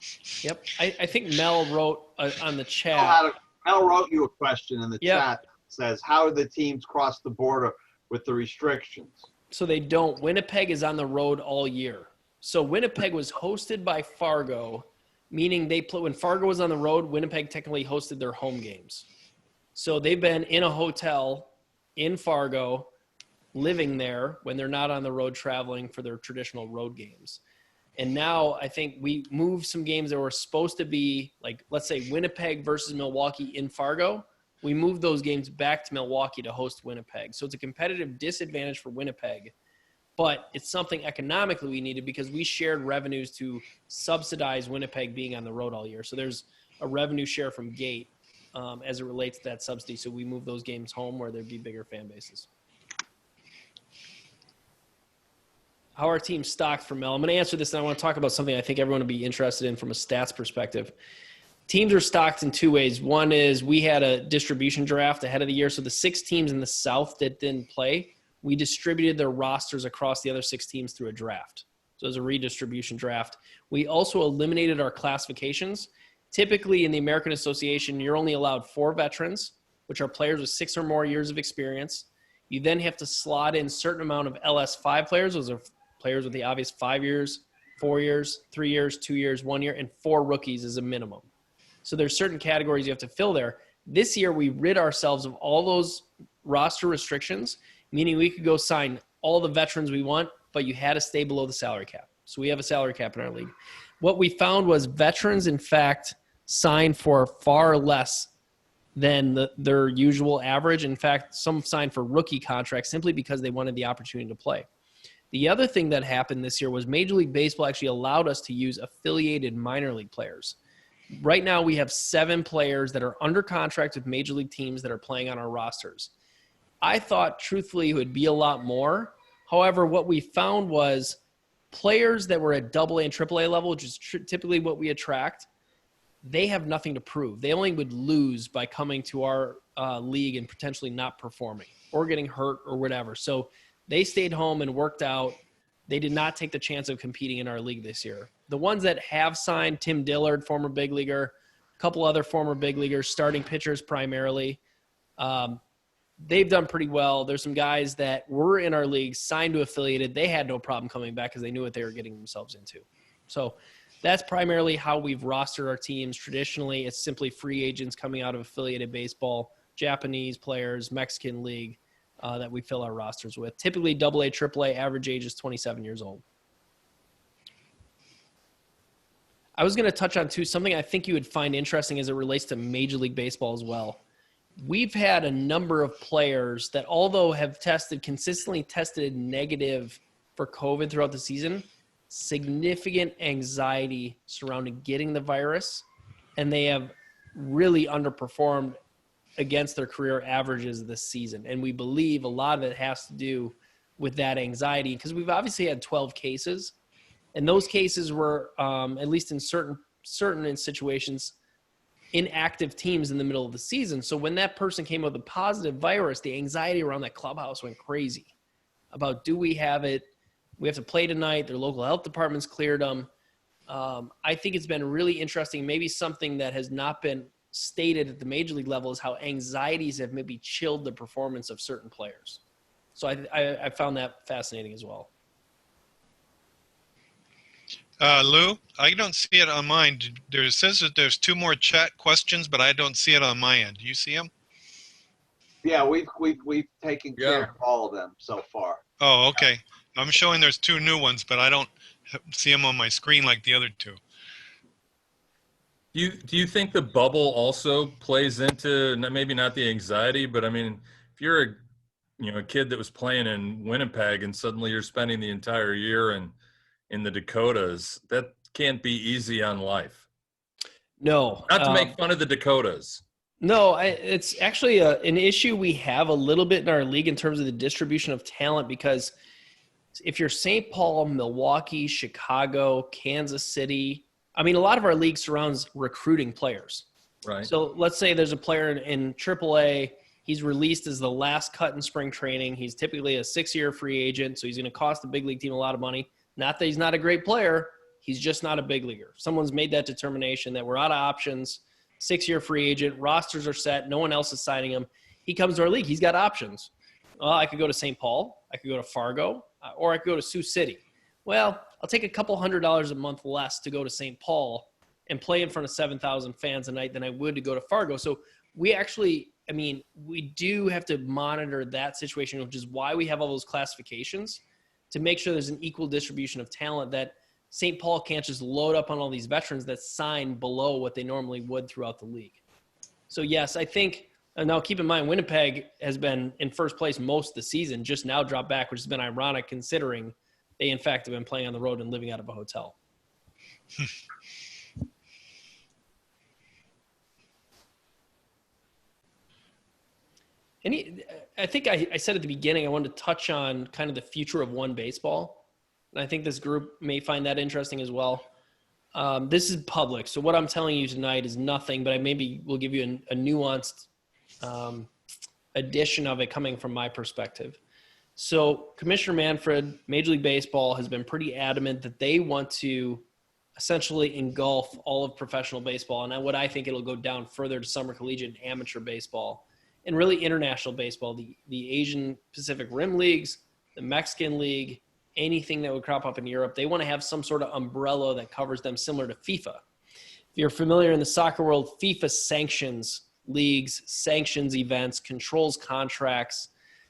Yep. I think Mel wrote on the chat. Mel wrote you a question in the chat. Says, how do the teams cross the border with the restrictions? So they don't. Winnipeg is on the road all year. So Winnipeg was hosted by Fargo, meaning when Fargo was on the road, Winnipeg technically hosted their home games. So they've been in a hotel in Fargo, living there when they're not on the road traveling for their traditional road games. And now I think we moved some games that were supposed to be like, let's say Winnipeg versus Milwaukee in Fargo. We moved those games back to Milwaukee to host Winnipeg. So it's a competitive disadvantage for Winnipeg, but it's something economically we needed because we shared revenues to subsidize Winnipeg being on the road all year. So there's a revenue share from Gate as it relates to that subsidy. So we moved those games home where there'd be bigger fan bases. How our team stocked for Mel. I'm going to answer this, and I want to talk about something I think everyone would be interested in from a stats perspective. Teams are stocked in 2 ways. One is we had a distribution draft ahead of the year, so the 6 teams in the South that didn't play, we distributed their rosters across the other 6 teams through a draft. So it was a redistribution draft. We also eliminated our classifications. Typically in the American Association, you're only allowed 4 veterans, which are players with 6 or more years of experience. You then have to slot in a certain amount of LS5 players. Those are players with the obvious 5 years, 4 years, 3 years, 2 years, 1 year, and 4 rookies is a minimum. So there's certain categories you have to fill there. This year, we rid ourselves of all those roster restrictions, meaning we could go sign all the veterans we want, but you had to stay below the salary cap. So we have a salary cap in our league. What we found was veterans, in fact, signed for far less than their usual average. In fact, some signed for rookie contracts simply because they wanted the opportunity to play. The other thing that happened this year was Major League Baseball actually allowed us to use affiliated minor league players. Right now, we have 7 players that are under contract with major league teams that are playing on our rosters. I thought, truthfully, it would be a lot more. However, what we found was players that were at AA and AAA level, which is typically what we attract, they have nothing to prove. They only would lose by coming to our league and potentially not performing or getting hurt or whatever. So they stayed home and worked out. They did not take the chance of competing in our league this year. The ones that have signed, Tim Dillard, former big leaguer, a couple other former big leaguers, starting pitchers primarily, they've done pretty well. There's some guys that were in our league, signed to affiliated. They had no problem coming back because they knew what they were getting themselves into. So that's primarily how we've rostered our teams. Traditionally, it's simply free agents coming out of affiliated baseball, Japanese players, Mexican league that we fill our rosters with. Typically AA, AAA, average age is 27 years old. I was going to touch on, too, something I think you would find interesting as it relates to Major League Baseball as well. We've had a number of players that, although have consistently tested negative for COVID throughout the season, significant anxiety surrounding getting the virus, and they have really underperformed against their career averages this season. And we believe a lot of it has to do with that anxiety, because we've obviously had 12 cases, and those cases were, at least in certain situations, inactive teams in the middle of the season. So when that person came with a positive virus, the anxiety around that clubhouse went crazy about, do we have it? We have to play tonight. Their local health departments cleared them. I think it's been really interesting. Maybe something that has not been stated at the major league level is how anxieties have maybe chilled the performance of certain players. So I found that fascinating as well. Lou, I don't see it on mine. It says that there's 2 more chat questions, but I don't see it on my end. Do you see them? Yeah, we've taken care of all of them so far. Oh, okay. I'm showing there's 2 new ones, but I don't see them on my screen like the other 2. Do you think the bubble also plays into, maybe not the anxiety, but I mean, if you're a kid that was playing in Winnipeg and suddenly you're spending the entire year in the Dakotas, that can't be easy on life. No. Not to make fun of the Dakotas. No, it's actually an issue we have a little bit in our league in terms of the distribution of talent, because if you're St. Paul, Milwaukee, Chicago, Kansas City, I mean, a lot of our league surrounds recruiting players. Right. So let's say there's a player in AAA. He's released as the last cut in spring training. He's typically a 6-year free agent, so he's going to cost the big league team a lot of money. Not that he's not a great player. He's just not a big leaguer. Someone's made that determination that we're out of options. 6-year free agent. Rosters are set. No one else is signing him. He comes to our league. He's got options. Well, I could go to St. Paul. I could go to Fargo. Or I could go to Sioux City. Well, I'll take a couple $100 a month less to go to St. Paul and play in front of 7,000 fans a night than I would to go to Fargo. So we actually, we do have to monitor that situation, which is why we have all those classifications, to make sure there's an equal distribution of talent, that St. Paul can't just load up on all these veterans that sign below what they normally would throughout the league. So yes, I think, now keep in mind, Winnipeg has been in first place most of the season, just now dropped back, which has been ironic considering they in fact have been playing on the road and living out of a hotel. I think I said at the beginning, I wanted to touch on kind of the future of one baseball. And I think this group may find that interesting as well. This is public. So what I'm telling you tonight is nothing, but I maybe will give you a nuanced edition of it coming from my perspective. So Commissioner Manfred, Major League Baseball, has been pretty adamant that they want to essentially engulf all of professional baseball. And what I think it'll go down further to summer collegiate and amateur baseball, and really international baseball, the Asian Pacific Rim leagues, the Mexican League, anything that would crop up in Europe. They want to have some sort of umbrella that covers them, similar to FIFA. If you're familiar in the soccer world, FIFA sanctions leagues, sanctions events, controls contracts,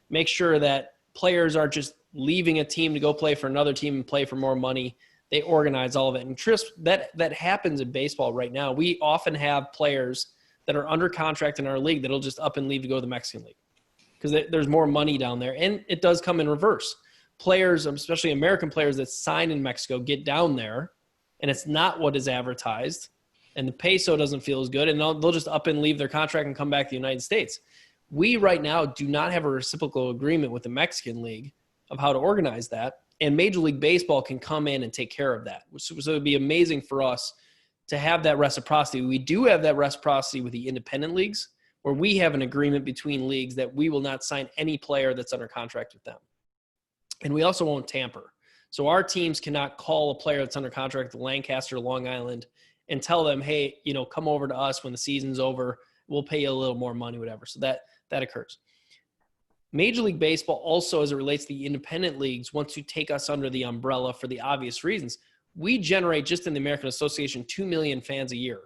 make sure that players aren't just leaving a team to go play for another team and play for more money. They organize all of it. And that happens in baseball right now. We often have players that are under contract in our league that'll just up and leave to go to the Mexican League because there's more money down there. And it does come in reverse. Players, especially American players that sign in Mexico, get down there and it's not what is advertised, and the peso doesn't feel as good, and they'll just up and leave their contract and come back to the United States. We right now do not have a reciprocal agreement with the Mexican League of how to organize that, and Major League Baseball can come in and take care of that. So it would be amazing for us to have that reciprocity. We do have that reciprocity with the independent leagues, where we have an agreement between leagues that we will not sign any player that's under contract with them. And we also won't tamper. So our teams cannot call a player that's under contract to Lancaster, Long Island, and tell them, hey, come over to us when the season's over. We'll pay you a little more money, whatever. So that occurs. Major League Baseball also, as it relates to the independent leagues, wants to take us under the umbrella for the obvious reasons. We generate, just in the American Association, 2 million fans a year.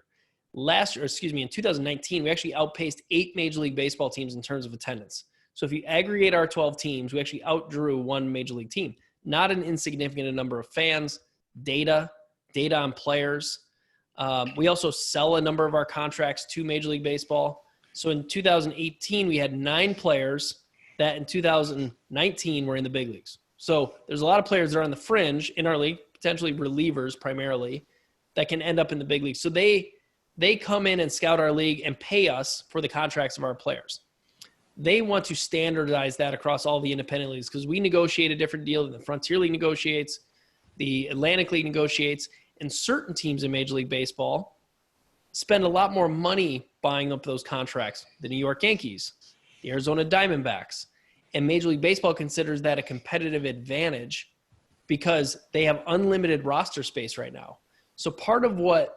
In 2019, we actually outpaced 8 Major League Baseball teams in terms of attendance. So if you aggregate our 12 teams, we actually outdrew one Major League team. Not an insignificant number of fans, data on players. We also sell a number of our contracts to Major League Baseball. So in 2018, we had 9 players that in 2019 were in the big leagues. So there's a lot of players that are on the fringe in our league, potentially relievers primarily, that can end up in the big leagues. So they come in and scout our league and pay us for the contracts of our players. They want to standardize that across all the independent leagues because we negotiate a different deal than the Frontier League negotiates, the Atlantic League negotiates, and certain teams in Major League Baseball spend a lot more money buying up those contracts. The New York Yankees, the Arizona Diamondbacks, and Major League Baseball considers that a competitive advantage because they have unlimited roster space right now. So part of what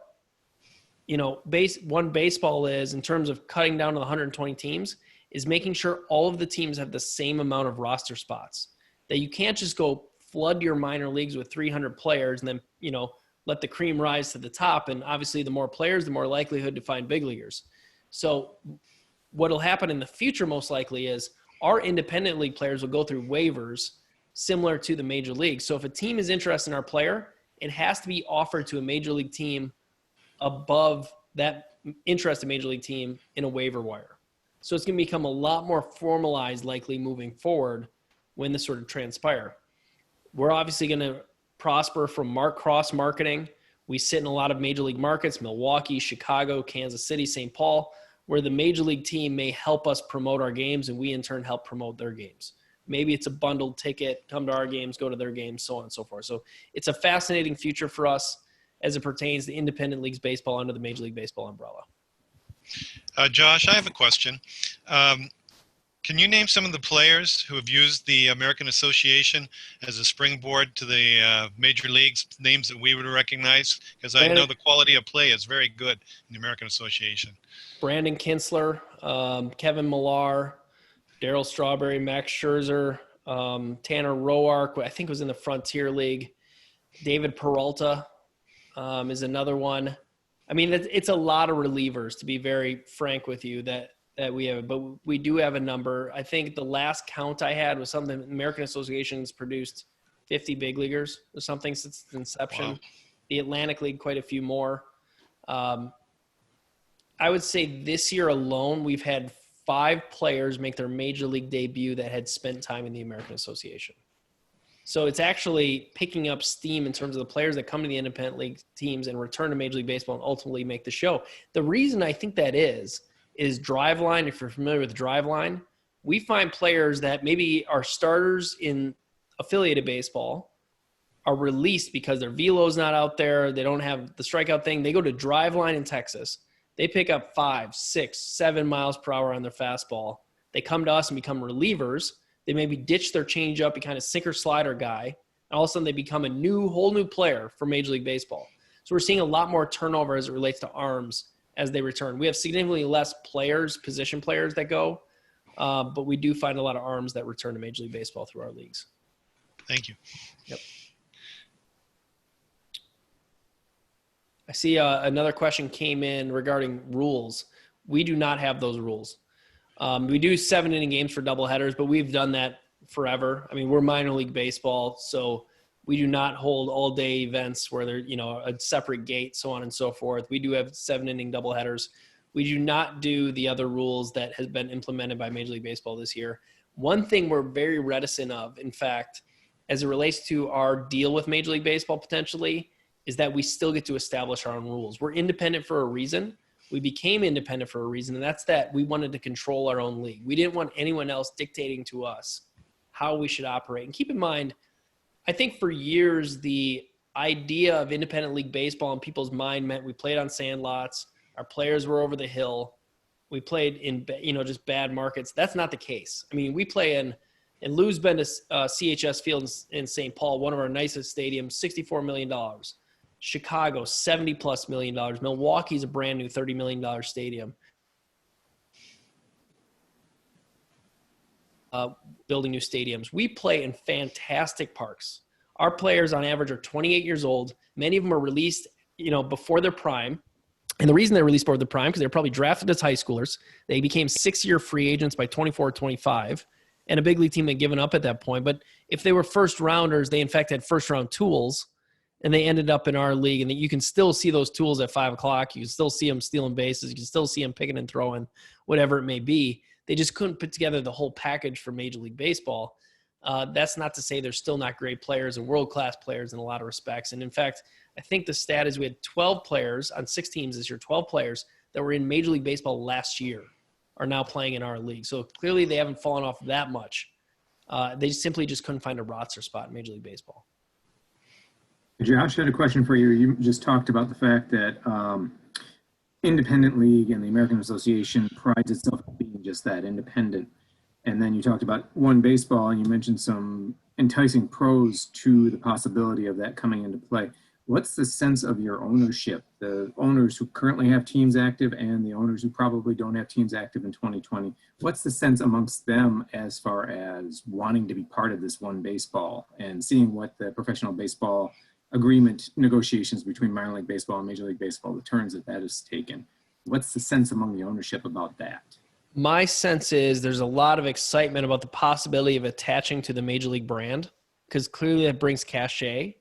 one baseball is in terms of cutting down to the 120 teams is making sure all of the teams have the same amount of roster spots. That you can't just go flood your minor leagues with 300 players and then, let the cream rise to the top. And obviously the more players, the more likelihood to find big leaguers. So what'll happen in the future most likely is our independent league players will go through waivers similar to the major league. So if a team is interested in our player, it has to be offered to a major league team above that interested major league team in a waiver wire. So it's going to become a lot more formalized likely moving forward when this sort of transpire. We're obviously going to prosper from cross marketing. We sit in a lot of major league markets, Milwaukee, Chicago, Kansas City, St. Paul, where the major league team may help us promote our games and we in turn help promote their games. Maybe it's a bundled ticket, come to our games, go to their games, so on and so forth. So it's a fascinating future for us as it pertains to independent leagues baseball under the Major League Baseball umbrella. Josh, I have a question. Can you name some of the players who have used the American Association as a springboard to the major leagues, names that we would recognize? Because I know the quality of play is very good in the American Association. Brandon Kinsler, Kevin Millar, Darryl Strawberry, Max Scherzer, Tanner Roark, I think was in the Frontier League. David Peralta is another one. I mean, it's a lot of relievers, to be very frank with you, that we have, but we do have a number. I think the last count I had was something, the American Association's produced 50 big leaguers or something since its inception. Wow. The Atlantic League, quite a few more. I would say this year alone, we've had 5 players make their major league debut that had spent time in the American Association. So it's actually picking up steam in terms of the players that come to the independent league teams and return to Major League Baseball and ultimately make the show. The reason I think that is Driveline. If you're familiar with Driveline, we find players that maybe are starters in affiliated baseball are released because their velo's not out there. They don't have the strikeout thing. They go to Driveline in Texas. They pick up 5, 6, 7 miles per hour on their fastball. They come to us and become relievers. They maybe ditch their changeup, be kind of sinker slider guy. And all of a sudden they become a whole new player for Major League Baseball. So we're seeing a lot more turnover as it relates to arms as they return. We have significantly less players, position players that go, but we do find a lot of arms that return to Major League Baseball through our leagues. Thank you. Yep. I see another question came in regarding rules. We do not have those rules. We do 7-inning games for doubleheaders, but we've done that forever. I mean, we're minor league baseball, so we do not hold all-day events where they're, a separate gate, so on and so forth. We do have 7-inning doubleheaders. We do not do the other rules that has been implemented by Major League Baseball this year. One thing we're very reticent of, in fact, as it relates to our deal with Major League Baseball potentially, is that we still get to establish our own rules. We're independent for a reason. We became independent for a reason, and that's that we wanted to control our own league. We didn't want anyone else dictating to us how we should operate. And keep in mind, I think for years, the idea of independent league baseball in people's mind meant we played on sand lots. Our players were over the hill. We played in, just bad markets. That's not the case. I mean, we play and Lou's been to CHS Field in St. Paul, one of our nicest stadiums, $64 million. Chicago, $70+ million. Milwaukee's a brand new $30 million stadium. Building new stadiums. We play in fantastic parks. Our players on average are 28 years old. Many of them are released, before their prime. And the reason they're released before the prime, because they're probably drafted as high schoolers. They became 6-year free agents by 24 or 25. And a big league team had given up at that point. But if they were first rounders, they in fact had first round tools. And they ended up in our league. And you can still see those tools at 5 o'clock. You can still see them stealing bases. You can still see them picking and throwing, whatever it may be. They just couldn't put together the whole package for Major League Baseball. That's not to say they're still not great players and world-class players in a lot of respects. And in fact, I think the stat is we had 12 players on 6 teams this year, 12 players that were in Major League Baseball last year are now playing in our league. So clearly they haven't fallen off that much. They simply just couldn't find a roster spot in Major League Baseball. Josh, I had a question for you. You just talked about the fact that independent league and the American Association prides itself on being just that, independent. And then you talked about one baseball, and you mentioned some enticing pros to the possibility of that coming into play. What's the sense of your ownership, the owners who currently have teams active and the owners who probably don't have teams active in 2020? What's the sense amongst them as far as wanting to be part of this one baseball and seeing what the professional baseball agreement negotiations between minor league baseball and Major League Baseball, the turns that has taken? What's the sense among the ownership about that? My sense is there's a lot of excitement about the possibility of attaching to the Major League brand, because clearly that brings cachet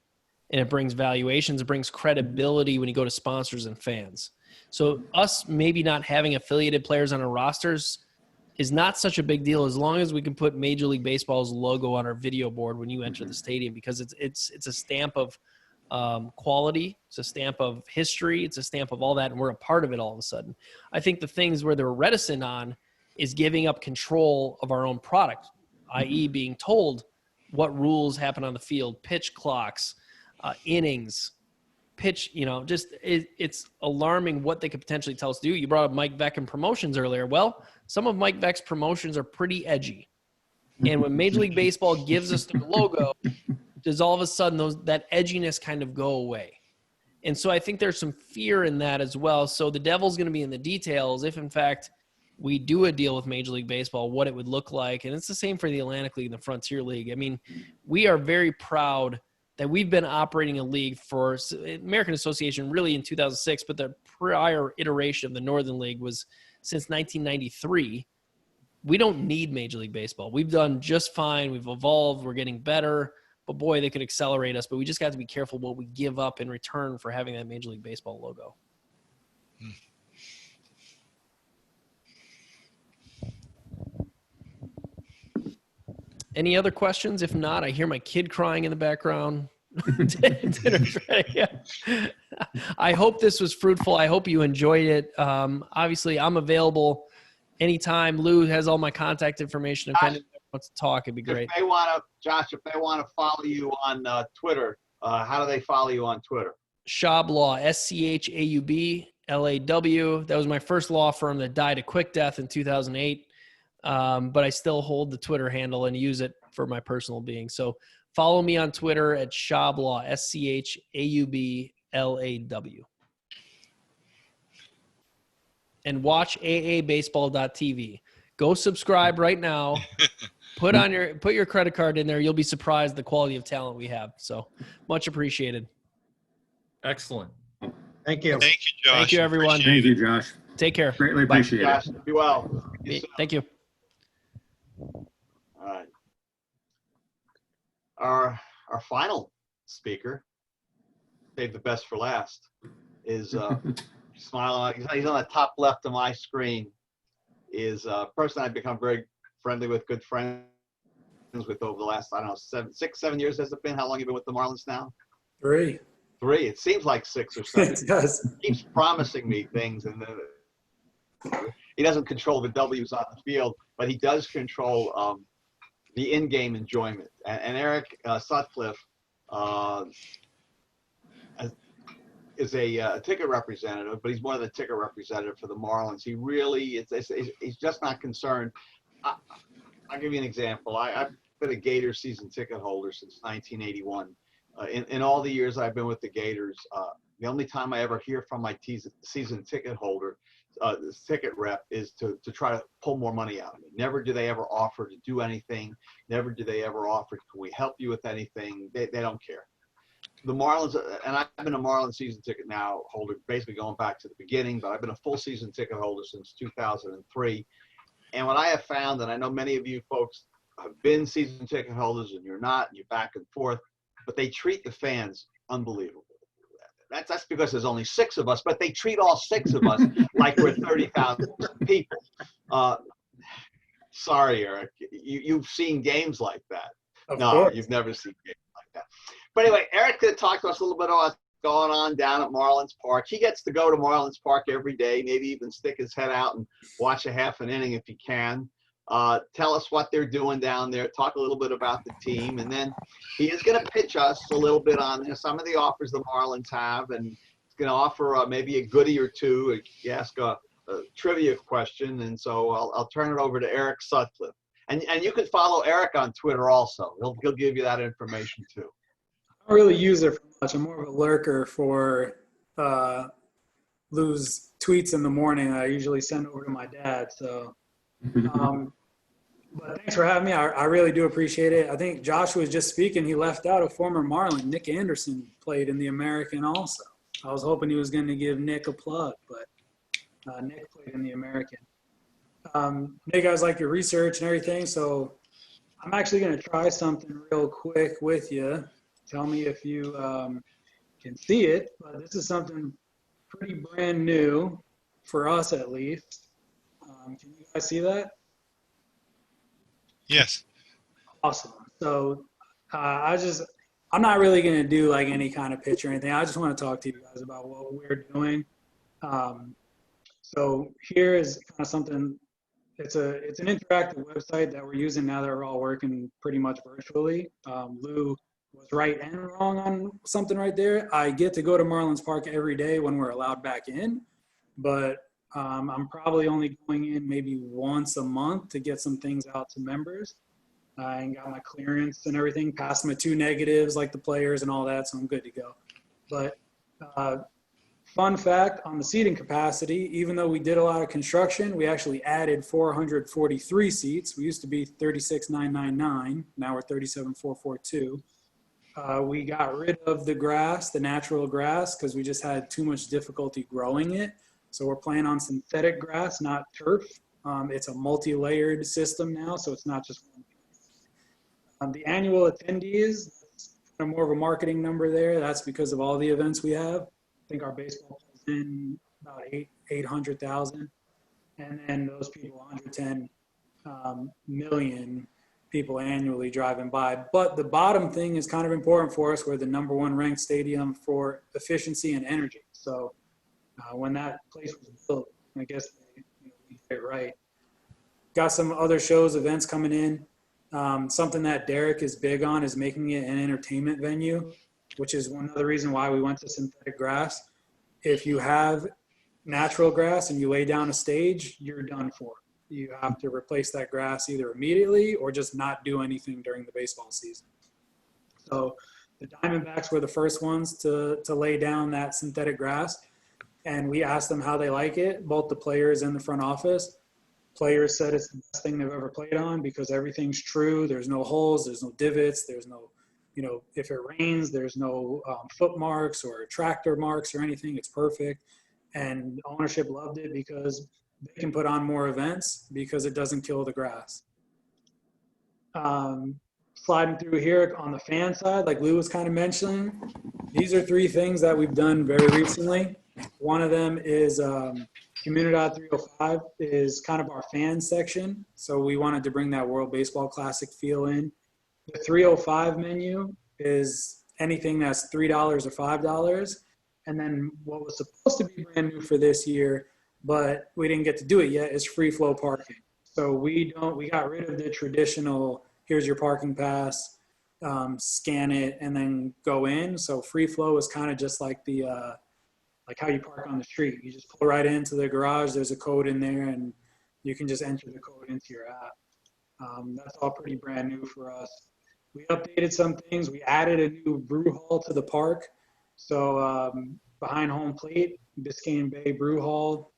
and it brings valuations, it brings credibility when you go to sponsors and fans. So us maybe not having affiliated players on our rosters is not such a big deal as long as we can put Major League Baseball's logo on our video board when you enter the stadium, because it's a stamp of quality, it's a stamp of history, it's a stamp of all that, and we're a part of it all of a sudden. I think the things where they're reticent on is giving up control of our own product, i.e. being told what rules happen on the field, pitch clocks, innings, pitch, it's alarming what they could potentially tell us to do. You brought up Mike Veck and promotions earlier. Well, some of Mike Veck's promotions are pretty edgy. And when Major League Baseball gives us their logo, does all of a sudden that edginess kind of go away? And so I think there's some fear in that as well. So the devil's going to be in the details if, in fact, we do a deal with Major League Baseball, what it would look like. And it's the same for the Atlantic League and the Frontier League. I mean, we are very proud that we've been operating a league for American Association really in 2006, but the prior iteration of the Northern League was since 1993. We don't need Major League Baseball. We've done just fine. We've evolved. We're getting better. But boy, they could accelerate us. But we just got to be careful what we give up in return for having that Major League Baseball logo. Any other questions? If not, I hear my kid crying in the background. Dinner's ready. I hope this was fruitful. I hope you enjoyed it. Obviously, I'm available anytime. Lou has all my contact information. If anyone wants to talk, it'd be great. If they want to, Josh, if they want to follow you on Twitter, how do they follow you on Twitter? Schaub Law, SCHAUB LAW. That was my first law firm that died a quick death in 2008. But I still hold the Twitter handle and use it for my personal being. So follow me on Twitter at Schaub Law, SCHAUB LAW. And watch aabaseball.tv. Go subscribe right now. Put your credit card in there. You'll be surprised the quality of talent we have. So much appreciated. Excellent. Thank you. Thank you, Josh. Thank you, everyone. Thank you, Josh. Take care. Greatly Bye. appreciate it. Josh, be well. Thank you. All right. Our final speaker, save the best for last, is smiling. He's on the top left of my screen. Is a person I've become very friendly with, good friends with over the last, 6, 7 years has it been? How long have you been with the Marlins now? 3. 3. It seems like 6 or 7. It does. He keeps promising me things, and then he doesn't control the W's on the field, but he does control the in-game enjoyment. And Eric Sutcliffe is a ticket representative, but he's more than a ticket representative for the Marlins. He really he's just not concerned. I'll give you an example. I've been a Gators season ticket holder since 1981. In all the years I've been with the Gators, the only time I ever hear from my season ticket holder, this ticket rep, is to try to pull more money out of me. Never do they ever offer to do anything. Never do they ever offer, can we help you with anything? They don't care. The Marlins, and I've been a Marlins season ticket now holder, basically going back to the beginning, but I've been a full season ticket holder since 2003. And what I have found, and I know many of you folks have been season ticket holders and you're not, and you're back and forth, but they treat the fans unbelievable. That's because there's only 6 of us, but they treat all 6 of us like we're 30,000 people. Sorry, Eric, you've seen games like that. Of No, course. you've never seen games like that. But anyway, Eric could talk to us a little bit about what's going on down at Marlins Park. He gets to go to Marlins Park every day, maybe even stick his head out and watch a half an inning if he can. Tell us what they're doing down there, talk a little bit about the team, and then he is going to pitch us a little bit on some of the offers the Marlins have, and he's going to offer maybe a goodie or two. You ask a trivia question, and so I'll turn it over to Eric Sutcliffe. And you can follow Eric on Twitter also. He'll give you that information too. I don't really use it for much. I'm more of a lurker for Lou's tweets in the morning. I usually send over to my dad. So, but thanks for having me. I really do appreciate it. I think Josh was just speaking. He left out a former Marlin. Nick Anderson played in the American also. I was hoping he was going to give Nick a plug, but Nick played in the American. You guys like your research and everything, so I'm actually going to try something real quick with you. Tell me if you can see it, but this is something pretty brand new for us at least. Can you guys see that? Yes. Awesome. So I'm not really going to do like any kind of pitch or anything. I just want to talk to you guys about what we're doing. So here is kind of something. It's an interactive website that we're using now that we're all working pretty much virtually. Lou was right and wrong on something right there. I get to go to Marlins Park every day when we're allowed back in, but I'm probably only going in maybe once a month to get some things out to members. I got my clearance and everything, passed my 2 negatives like the players and all that, so I'm good to go. But fun fact on the seating capacity, even though we did a lot of construction, we actually added 443 seats. We used to be 36,999. Now we're 37,442. We got rid of the grass, the natural grass, because we just had too much difficulty growing it. So we're playing on synthetic grass, not turf. It's a multi-layered system now, so it's not just one piece. The annual attendees, that's kind of more of a marketing number there. That's because of all the events we have. I think our baseball is in about 800,000. And then those people, 110 million people annually driving by. But the bottom thing is kind of important for us. We're the #1 ranked stadium for efficiency and energy. So when that place was built, I guess they did it right. Got some other shows, events coming in. Something that Derek is big on is making it an entertainment venue, which is one other reason why we went to synthetic grass. If you have natural grass and you lay down a stage, you're done for. You have to replace that grass either immediately or just not do anything during the baseball season. So the Diamondbacks were the first ones to lay down that synthetic grass. And we asked them how they like it, both the players and the front office. Players said it's the best thing they've ever played on because everything's true. There's no holes, there's no divots, there's no, if it rains, there's no foot marks or tractor marks or anything. It's perfect. And ownership loved it because they can put on more events because it doesn't kill the grass. Sliding through here on the fan side, like Lou was kind of mentioning, these are 3 things that we've done very recently. One of them is Comunidad 305 is kind of our fan section. So we wanted to bring that World Baseball Classic feel in. The 305 menu is anything that's $3 or $5. And then what was supposed to be brand new for this year, but we didn't get to do it yet, is free flow parking. So we got rid of the traditional, here's your parking pass, scan it and then go in. So free flow is kind of just like the like how you park on the street. You just pull right into the garage. There's a code in there, and you can just enter the code into your app. That's all pretty brand new for us. We updated some things. We added a new brew hall to the park. So behind home plate, Biscayne Bay Brew Hall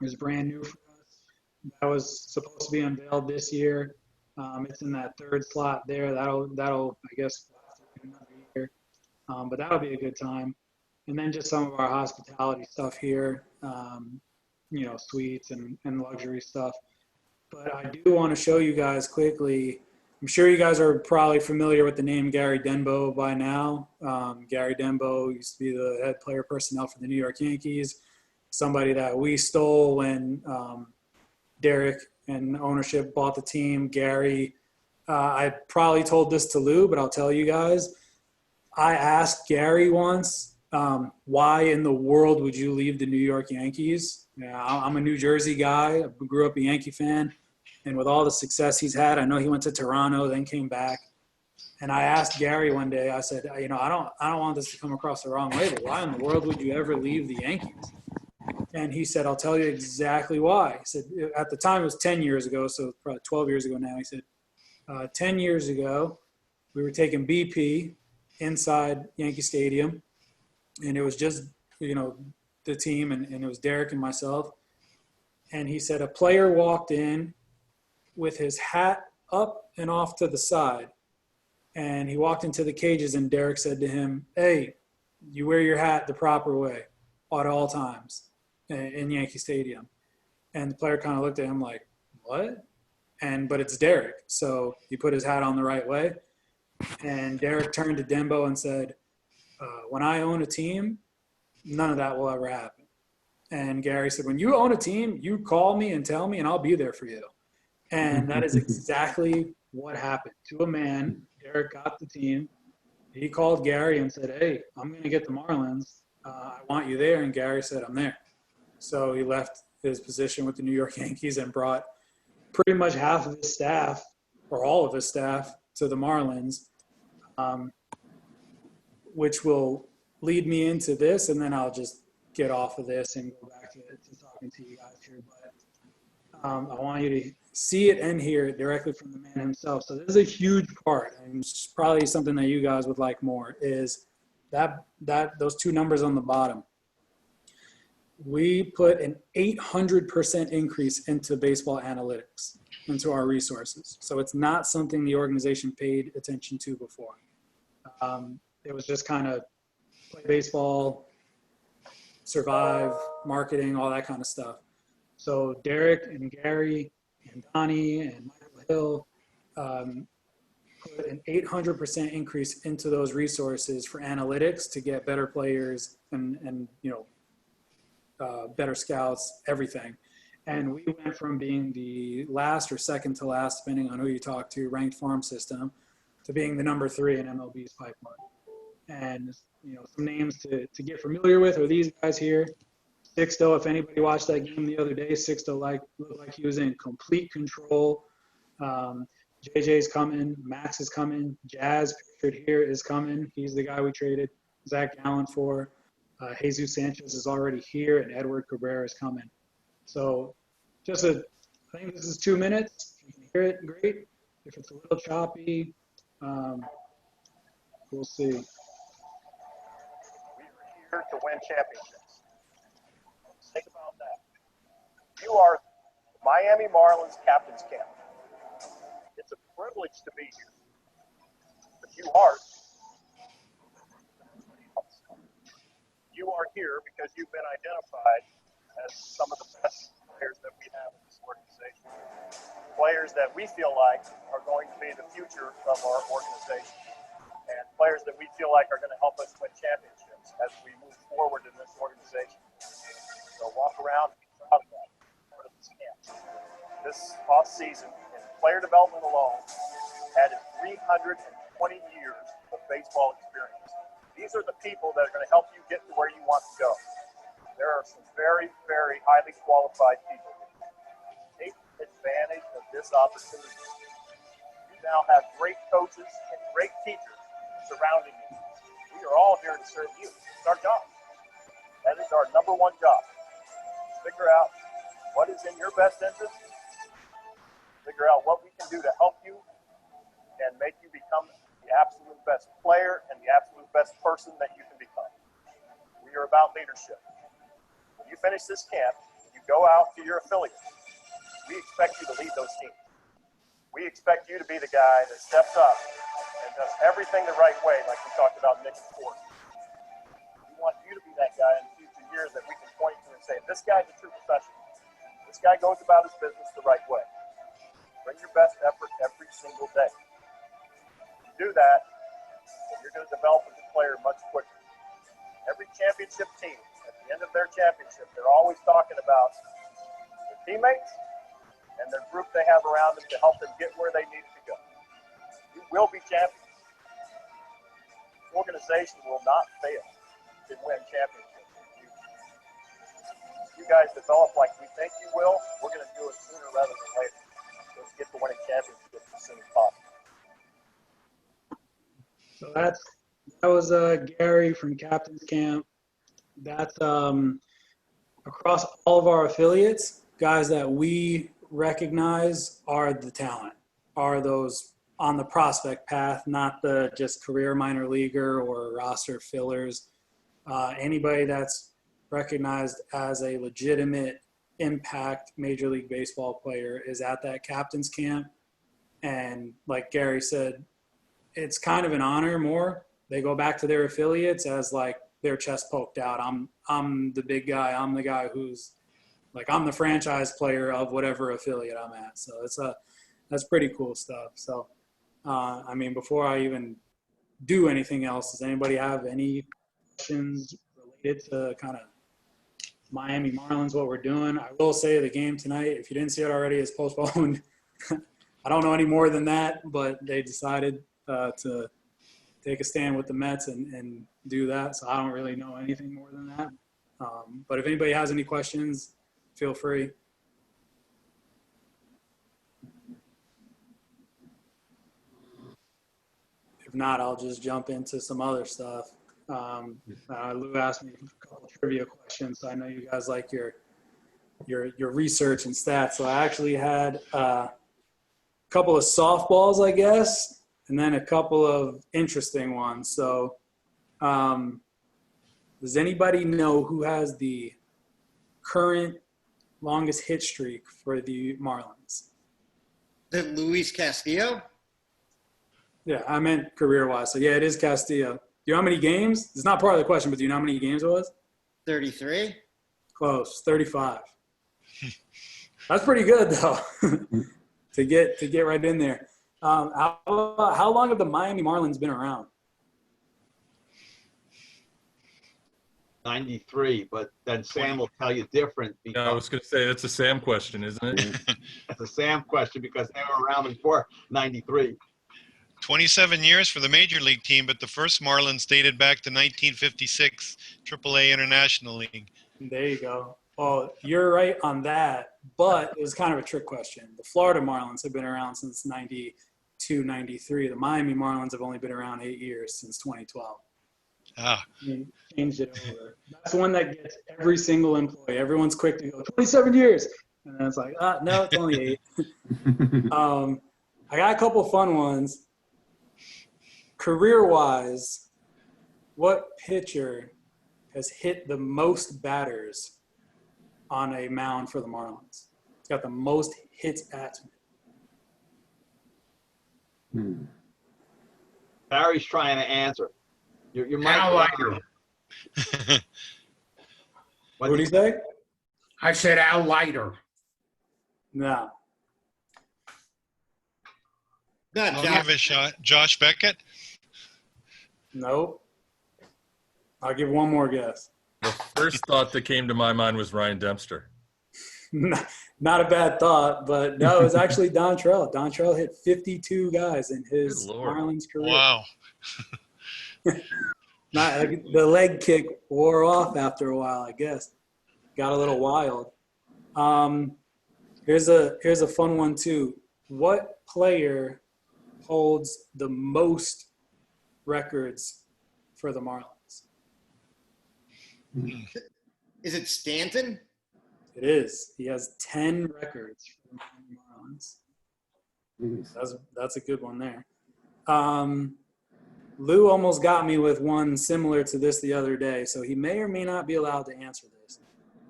is brand new for us. That was supposed to be unveiled this year. It's in that third slot there. That'll I guess last another year. But that'll be a good time. And then just some of our hospitality stuff here, suites and luxury stuff. But I do want to show you guys quickly. I'm sure you guys are probably familiar with the name Gary Denbo by now. Gary Denbo used to be the head player personnel for the New York Yankees, somebody that we stole when Derek and ownership bought the team. Gary, I probably told this to Lou, but I'll tell you guys. I asked Gary once, why in the world would you leave the New York Yankees? I'm a New Jersey guy. I grew up a Yankee fan. And with all the success he's had, I know he went to Toronto, then came back. And I asked Gary one day, I said, I don't want this to come across the wrong way, but why in the world would you ever leave the Yankees? And he said, I'll tell you exactly why. He said, at the time it was 10 years ago, so probably 12 years ago now. He said, 10 years ago, we were taking BP inside Yankee Stadium, and it was just, the team, and it was Derek and myself. And he said a player walked in with his hat up and off to the side, and he walked into the cages, and Derek said to him, hey, you wear your hat the proper way at all times in Yankee Stadium. And the player kind of looked at him like, what? But it's Derek. So he put his hat on the right way. And Derek turned to Denbo and said, when I own a team, none of that will ever happen. And Gary said, when you own a team, you call me and tell me, and I'll be there for you. And that is exactly what happened. To a man, Derek got the team. He called Gary and said, hey, I'm going to get the Marlins. I want you there. And Gary said, I'm there. So he left his position with the New York Yankees and brought pretty much half of his staff, or all of his staff, to the Marlins, which will lead me into this, and then I'll just get off of this and go back to talking to you guys here. But I want you to see it and hear it directly from the man himself. So this is a huge part, and it's probably something that you guys would like more, is that those two numbers on the bottom. We put an 800% increase into baseball analytics, into our resources. So it's not something the organization paid attention to before. It was just kind of play baseball, survive, marketing, all that kind of stuff. So Derek and Gary and Donnie and Michael Hill put an 800% increase into those resources for analytics to get better players and better scouts, everything. And we went from being the last or second to last, depending on who you talk to, ranked farm system, to being the number 3 in MLB's pipeline. And, some names to get familiar with are these guys here. Sixto, if anybody watched that game the other day, Sixto looked like he was in complete control. JJ's coming. Max is coming. Jazz, pictured here, is coming. He's the guy we traded Zach Gallen for. Jesus Sanchez is already here, and Edward Cabrera is coming. So I think this is 2 minutes. If you can hear it, great. If it's a little choppy, we'll see. We are here to win championships. Think about that. You are the Miami Marlins captain's camp. It's a privilege to be here. But you aren't. You are here because you've been identified as some of the best players that we have in this organization. Players that we feel like are going to be the future of our organization. And players that we feel like are going to help us win championships as we move forward in this organization. So walk around and be proud of that. Part of this camp. This off season, in player development alone, added 320 years of baseball experience. These are the people that are going to help you get to where you want to go. There are some very, very highly qualified people. Take advantage of this opportunity. You now have great coaches and great teachers surrounding you. We are all here to serve you. It's our job. That is our number one job. Figure out what is in your best interest, figure out what we can do to help you and make you become the absolute best player and the absolute best person that you can become. We are about leadership. When you finish this camp, you go out to your affiliates. We expect you to lead those teams. We expect you to be the guy that steps up and does everything the right way, like we talked about Nick and Ford. We want you to be that guy in the future years that we can point to and say, this guy's a true professional. This guy goes about his business the right way. Bring your best effort every single day. If you do that, then you're going to develop as a player much quicker. Every championship team, at the end of their championship, they're always talking about their teammates and their group they have around them to help them get where they need to go. You will be champions. This organization will not fail to win championships. If you guys develop like we think you will, we're going to do it sooner rather than later. Let's get to winning championships as soon as possible. So that was Gary from Captain's Camp. That's across all of our affiliates, guys that we recognize are the talent, are those on the prospect path, not the just career minor leaguer or roster fillers. Anybody that's recognized as a legitimate impact Major League Baseball player is at that Captain's Camp. And like Gary said, it's kind of an honor more. They go back to their affiliates as like their chest poked out. I'm the big guy. I'm the guy who's like, I'm the franchise player of whatever affiliate I'm at. So that's pretty cool stuff. So, I mean, before I even do anything else, does anybody have any questions related to kind of Miami Marlins, what we're doing? I will say the game tonight, if you didn't see it already, is postponed. I don't know any more than that, but they decided to take a stand with the Mets and do that. So I don't really know anything more than that. But if anybody has any questions, feel free. If not, I'll just jump into some other stuff. Lou asked me a couple trivia questions, so I know you guys like your research and stats. So I actually had a couple of softballs, I guess, and then a couple of interesting ones. So does anybody know who has the current longest hit streak for the Marlins? The Luis Castillo? Yeah, I meant career-wise. So, yeah, it is Castillo. Do you know how many games? It's not part of the question, but do you know how many games it was? 33? Close, 35. That's pretty good, though, to get right in there. How long have the Miami Marlins been around? 93, but then Sam will tell you different. Yeah, I was going to say, that's a Sam question, isn't it? That's a Sam question because they were around before 93. 27 years for the major league team, but the first Marlins dated back to 1956 AAA International League. There you go. Well, you're right on that, but it was kind of a trick question. The Florida Marlins have been around since 92, 93. The Miami Marlins have only been around 8 years, since 2012. Ah. You changed it over. That's one that gets every single employee. Everyone's quick to go, 27 years. And then it's like, no, it's only 8. I got a couple fun ones. Career-wise, what pitcher has hit the most batters on a mound for the Marlins? It's got the most hits at. Barry's trying to answer. Your mic. Al Leiter. What did he say? I said Al Leiter. No. Not I'll Josh. give it a shot. Josh Beckett? Nope. I'll give one more guess. The first thought that came to my mind was Ryan Dempster. Not a bad thought, but no, it was actually Dontrell. Dontrell hit 52 guys in his Marlins career. Wow. The leg kick wore off after a while, I guess. Got a little wild. Here's a fun one too. What player holds the most records for the Marlins? Is it Stanton? It is. He has 10 records for the Miami Marlins. That's a good one there. Lou almost got me with one similar to this the other day, so he may or may not be allowed to answer this.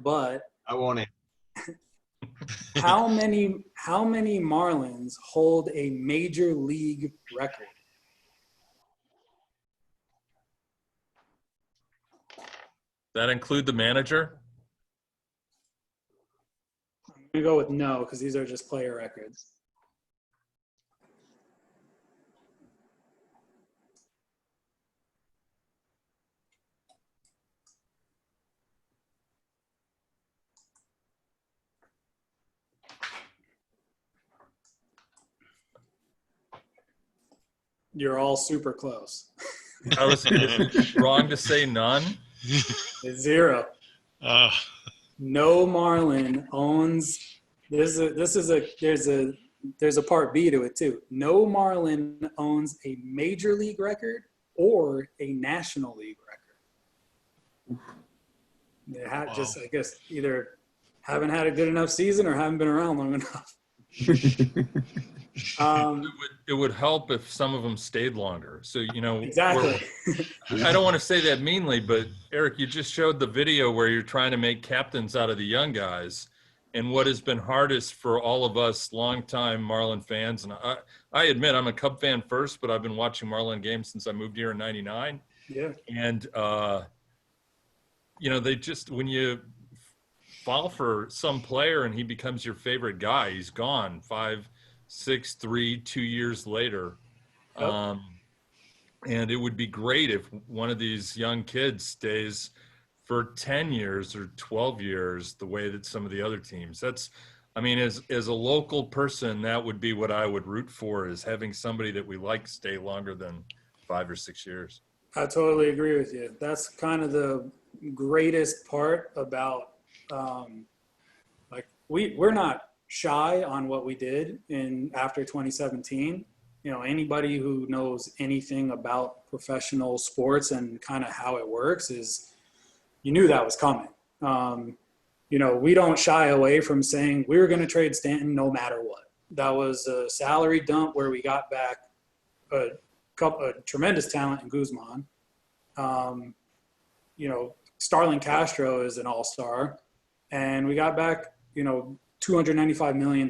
But I won't answer. how many Marlins hold a major league record? That include the manager? I'm gonna go with no, because these are just player records. You're all super close. I was wrong to say none. It's 0. No Marlin owns. There's a part B to it too. No Marlin owns a major league record or a national league record. They have just, I guess, either haven't had a good enough season or haven't been around long enough. It would help if some of them stayed longer. So, Exactly. I don't want to say that meanly, but Eric, you just showed the video where you're trying to make captains out of the young guys. And what has been hardest for all of us longtime Marlin fans, and I admit I'm a Cub fan first, but I've been watching Marlin games since I moved here in '99. Yeah. And, they just, when you fall for some player and he becomes your favorite guy, he's gone 5, 6, 3, 2 years later. Yep. And it would be great if one of these young kids stays for 10 years or 12 years, the way that some of the other teams. As a local person, that would be what I would root for, is having somebody that we like stay longer than 5 or 6 years. I totally agree with you. That's kind of the greatest part about, we're not shy on what we did after 2017. Anybody who knows anything about professional sports and kind of how it works you knew that was coming. We don't shy away from saying we were going to trade Stanton no matter what. That was a salary dump where we got back a tremendous talent in Guzman. Starlin Castro is an all-star, and we got back, $295 million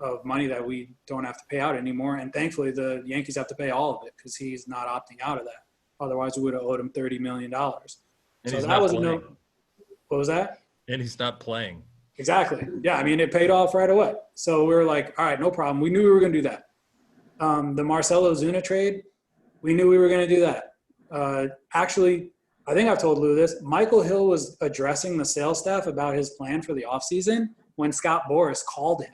of money that we don't have to pay out anymore. And thankfully the Yankees have to pay all of it because he's not opting out of that. Otherwise we would have owed him $30 million. And so that was what was that? And he's not playing. Exactly. Yeah. It paid off right away. So we were like, all right, no problem. We knew we were going to do that. The Marcell Ozuna trade, we knew we were going to do that. Actually, I think I've told Lou this. Michael Hill was addressing the sales staff about his plan for the offseason when Scott Boras called him.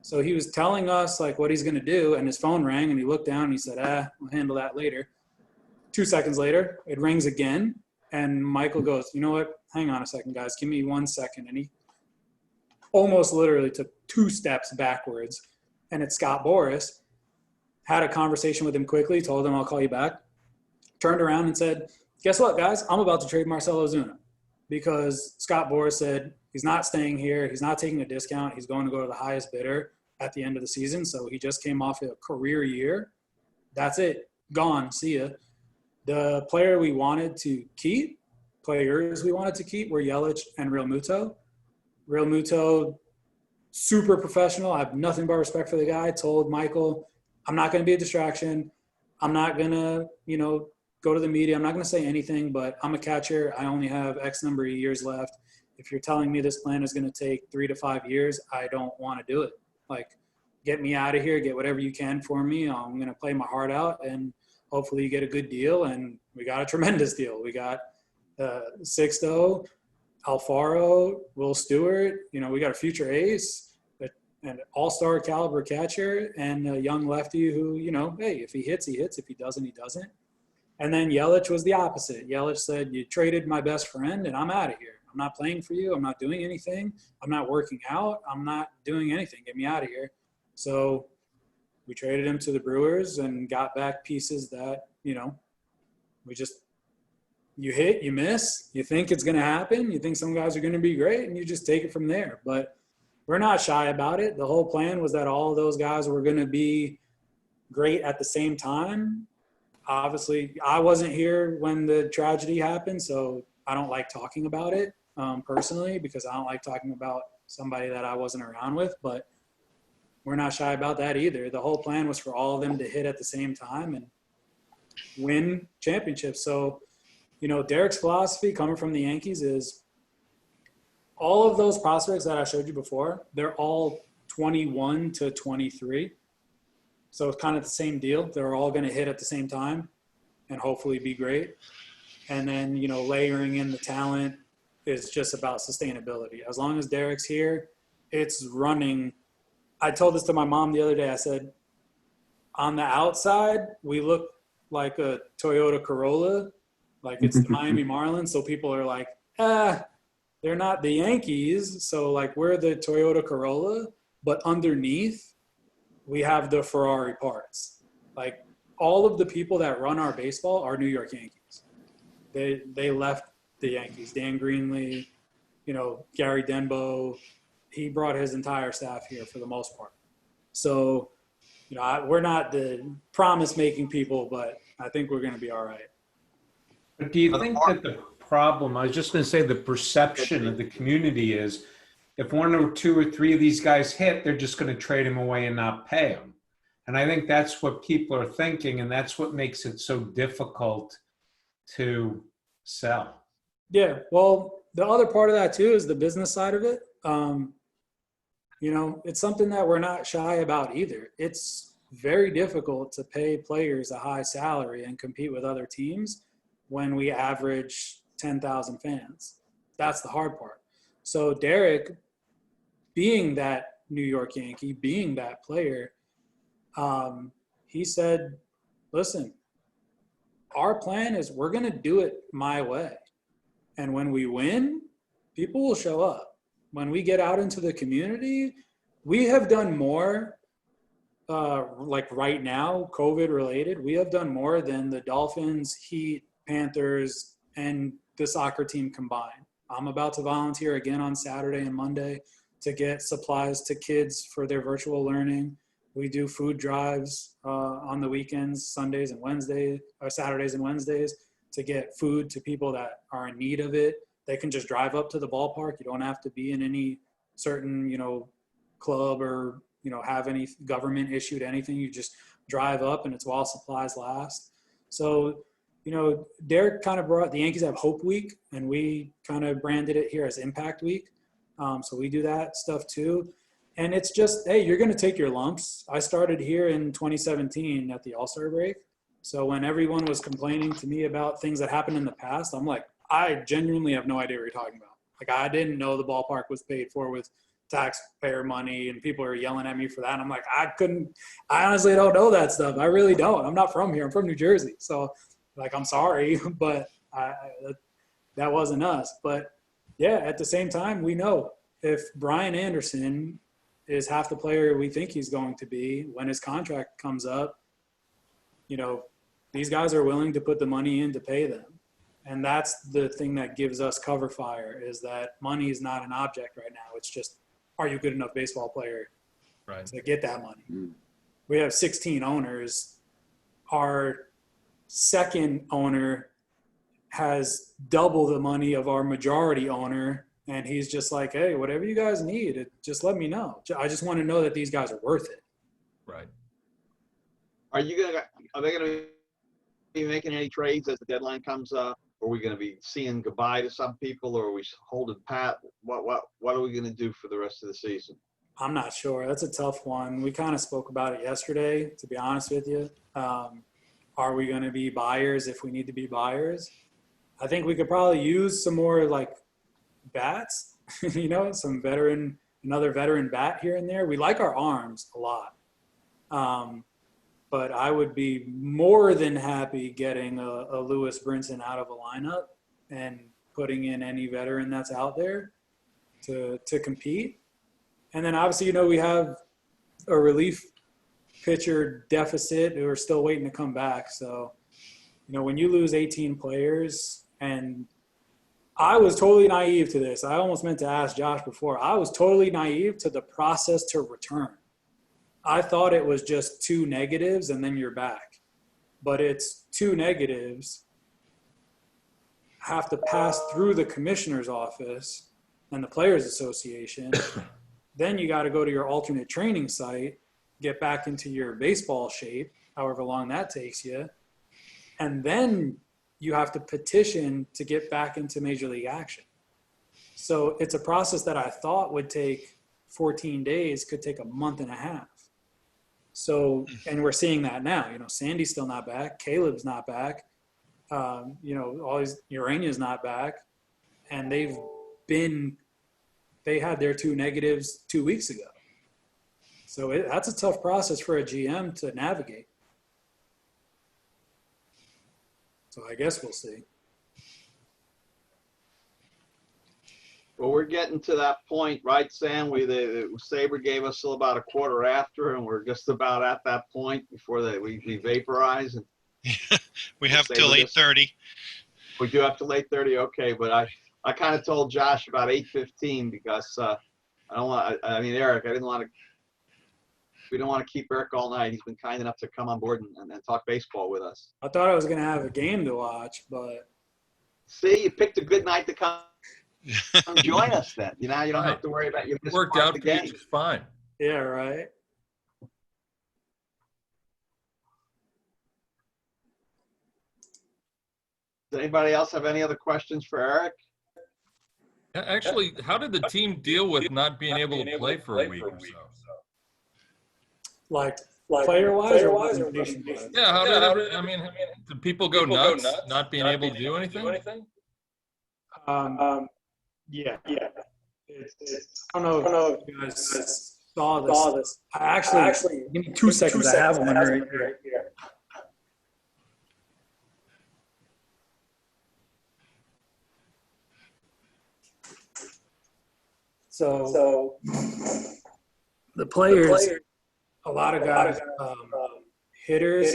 So he was telling us what he's going to do, and his phone rang, and he looked down and he said, we'll handle that later. 2 seconds later, it rings again, and Michael goes, you know what? Hang on a second, guys. Give me 1 second. And he almost literally took 2 steps backwards, and it's Scott Boras. Had a conversation with him quickly, told him I'll call you back. Turned around and said, guess what, guys? I'm about to trade Marcell Ozuna because Scott Boras said he's not staying here. He's not taking a discount. He's going to go to the highest bidder at the end of the season. So he just came off a career year. That's it. Gone. See ya. The players we wanted to keep were Yelich and Real Muto. Real Muto, super professional. I have nothing but respect for the guy. Told Michael, I'm not going to be a distraction. I'm not going to, go to the media. I'm not going to say anything, but I'm a catcher. I only have X number of years left. If you're telling me this plan is going to take 3 to 5 years, I don't want to do it. Get me out of here. Get whatever you can for me. I'm going to play my heart out, and hopefully you get a good deal. And we got a tremendous deal. We got Sixto, Alfaro, Will Stewart. We got a future ace, an all-star caliber catcher, and a young lefty who, hey, if he hits, he hits. If he doesn't, he doesn't. And then Yelich was the opposite. Yelich said, you traded my best friend, and I'm out of here. I'm not playing for you. I'm not doing anything. I'm not working out. I'm not doing anything. Get me out of here. So we traded him to the Brewers and got back pieces that, we just you hit, you miss, you think it's going to happen, you think some guys are going to be great, and you just take it from there. But we're not shy about it. The whole plan was that all of those guys were going to be great at the same time. Obviously, I wasn't here when the tragedy happened, so I don't like talking about it personally, because I don't like talking about somebody that I wasn't around with. But we're not shy about that either. The whole plan was for all of them to hit at the same time and win championships. So, you know, Derek's philosophy coming from the Yankees is all of those prospects that I showed you before, they're all 21 to 23. So it's kind of the same deal. They're all going to hit at the same time and hopefully be great. And then, you know, layering in the talent is just about sustainability. As long as Derek's here, it's running. I told this to my mom the other day. I said, on the outside, we look like a Toyota Corolla, like it's the Miami Marlins. So people are like, they're not the Yankees. So like we're the Toyota Corolla, but underneath we have the Ferrari parts. Like all of the people that run our baseball are New York Yankees. They left the Yankees. Dan Greenlee, you know, Gary Denbo, he brought his entire staff here for the most part. So, you know, we're not the promise-making people, but I think we're going to be all right. But do you think that the problem, I was just going to say, the perception of the community is if one or two or three of these guys hit, they're just going to trade them away and not pay them. And I think that's what people are thinking, and that's what makes it so difficult to sell. Yeah, well, the other part of that too is the business side of it. You know, it's something that we're not shy about either. It's very difficult to pay players a high salary and compete with other teams when we average 10,000 fans. That's the hard part. So Derek, being that New York Yankee, being that player, he said, listen, our plan is we're going to do it my way. And when we win, people will show up. When we get out into the community, we have done more, like right now, COVID related, we have done more than the Dolphins, Heat, Panthers, and the soccer team combined. I'm about to volunteer again on Saturday and Monday to get supplies to kids for their virtual learning. We do food drives on the weekends, Sundays and Wednesdays, or Saturdays and Wednesdays, to get food to people that are in need of it. They can just drive up to the ballpark. You don't have to be in any certain, you know, club or, you know, have any government issued anything. You just drive up and it's while supplies last. So, you know, Derek kind of brought, the Yankees have Hope Week, and we kind of branded it here as Impact Week. So we do that stuff too. And it's just, hey, you're going to take your lumps. I started here in 2017 at the All-Star break. So when everyone was complaining to me about things that happened in the past, I'm like, I genuinely have no idea what you're talking about. Like, I didn't know the ballpark was paid for with taxpayer money, and people are yelling at me for that. And I'm like, I honestly don't know that stuff. I really don't. I'm not from here. I'm from New Jersey. So, like, I'm sorry, but that wasn't us. But, yeah, at the same time, we know if Brian Anderson is half the player we think he's going to be when his contract comes up, you know, these guys are willing to put the money in to pay them. And that's the thing that gives us cover fire, is that money is not an object right now. It's just, are you a good enough baseball player to get that money? We have 16 owners. Our second owner has double the money of our majority owner. And he's just like, hey, whatever you guys need, just let me know. I just want to know that these guys are worth it. Right. Are they going to be making any trades as the deadline comes up? Are we going to be seeing goodbye to some people, or are we holding pat? What are we going to do for the rest of the season? I'm not sure. That's a tough one. We kind of spoke about it yesterday, to be honest with you. Are we going to be buyers if we need to be buyers? I think we could probably use some more like bats, you know, another veteran bat here and there. We like our arms a lot. But I would be more than happy getting a Lewis Brinson out of a lineup and putting in any veteran that's out there to compete. And then obviously, you know, we have a relief pitcher deficit who are still waiting to come back. So, you know, when you lose 18 players And I was totally naive to this. I almost meant to ask Josh before. I was totally naive to the process to return. I thought it was just 2 negatives and then you're back. But it's 2 negatives have to pass through the commissioner's office and the Players Association. Then you got to go to your alternate training site, get back into your baseball shape, however long that takes you. And then you have to petition to get back into Major League action. So it's a process that I thought would take 14 days, could take a month and a half. So, and we're seeing that now. You know, Sandy's still not back. Caleb's not back. You know, Urania's not back. And they had their 2 negatives 2 weeks ago. So that's a tough process for a GM to navigate. So I guess we'll see. Well, we're getting to that point, right, Sam? SABR gave us till about a quarter after, and we're just about at that point before we vaporize. And we have till 8:30. We do have till 8:30, okay. But I kind of told Josh about 8:15 because I don't want. I mean, Eric, we don't want to keep Eric all night. He's been kind enough to come on board and talk baseball with us. I thought I was going to have a game to watch, but. See, you picked a good night to come join us then. You know, you don't have to worry about you missing Worked out the game. just fine. Yeah, right. Does anybody else have any other questions for Eric? Actually, how did the team deal with not being able to play for a week or so? Like player-wise or organization-wise? Yeah, how did people go nuts not being able to do anything? Yeah. I don't know if you guys saw this. I actually give me 2 seconds. I have one right here. So the players, a lot of guys, hitters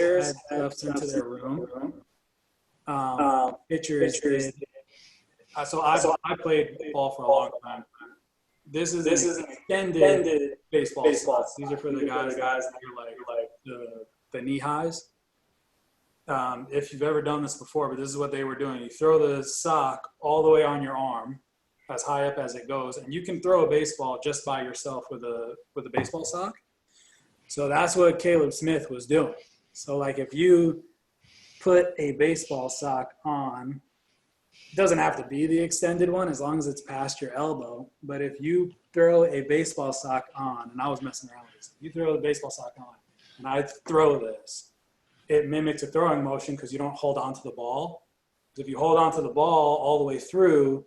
had left into their room. Pitchers did. So I played ball for a long time. This is an extended baseball slots. These are for the guys that are like the knee highs. If you've ever done this before, but this is what they were doing. You throw the sock all the way on your arm, as high up as it goes, and you can throw a baseball just by yourself with a baseball sock. So that's what Caleb Smith was doing. So like if you put a baseball sock on, it doesn't have to be the extended one as long as it's past your elbow. But if you throw a baseball sock on, and I was messing around with this, you throw the baseball sock on, and I throw this, it mimics a throwing motion because you don't hold on to the ball. If you hold on to the ball all the way through,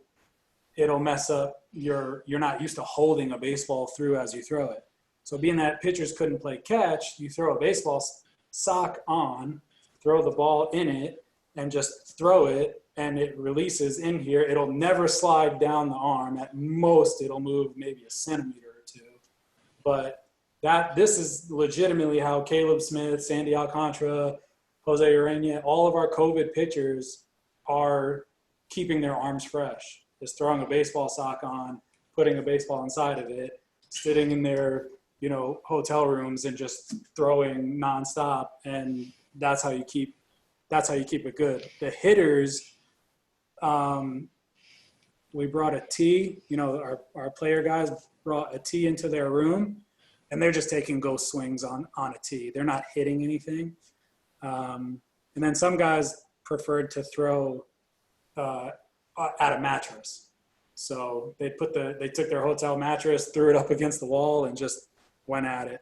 it'll mess up you're not used to holding a baseball through as you throw it. So being that pitchers couldn't play catch, you throw a baseball sock on, throw the ball in it, and just throw it, and it releases in here. It'll never slide down the arm. At most, it'll move maybe a centimeter or 2. But this is legitimately how Caleb Smith, Sandy Alcantara, Jose Urania, all of our COVID pitchers are keeping their arms fresh. Is throwing a baseball sock on, putting a baseball inside of it, sitting in their, hotel rooms and just throwing nonstop. And that's how you keep it good. The hitters, we brought a tee, our player guys brought a tee into their room, and they're just taking ghost swings on a tee. They're not hitting anything. And then some guys preferred to throw, at a mattress. So they took their hotel mattress, threw it up against the wall, and just went at it.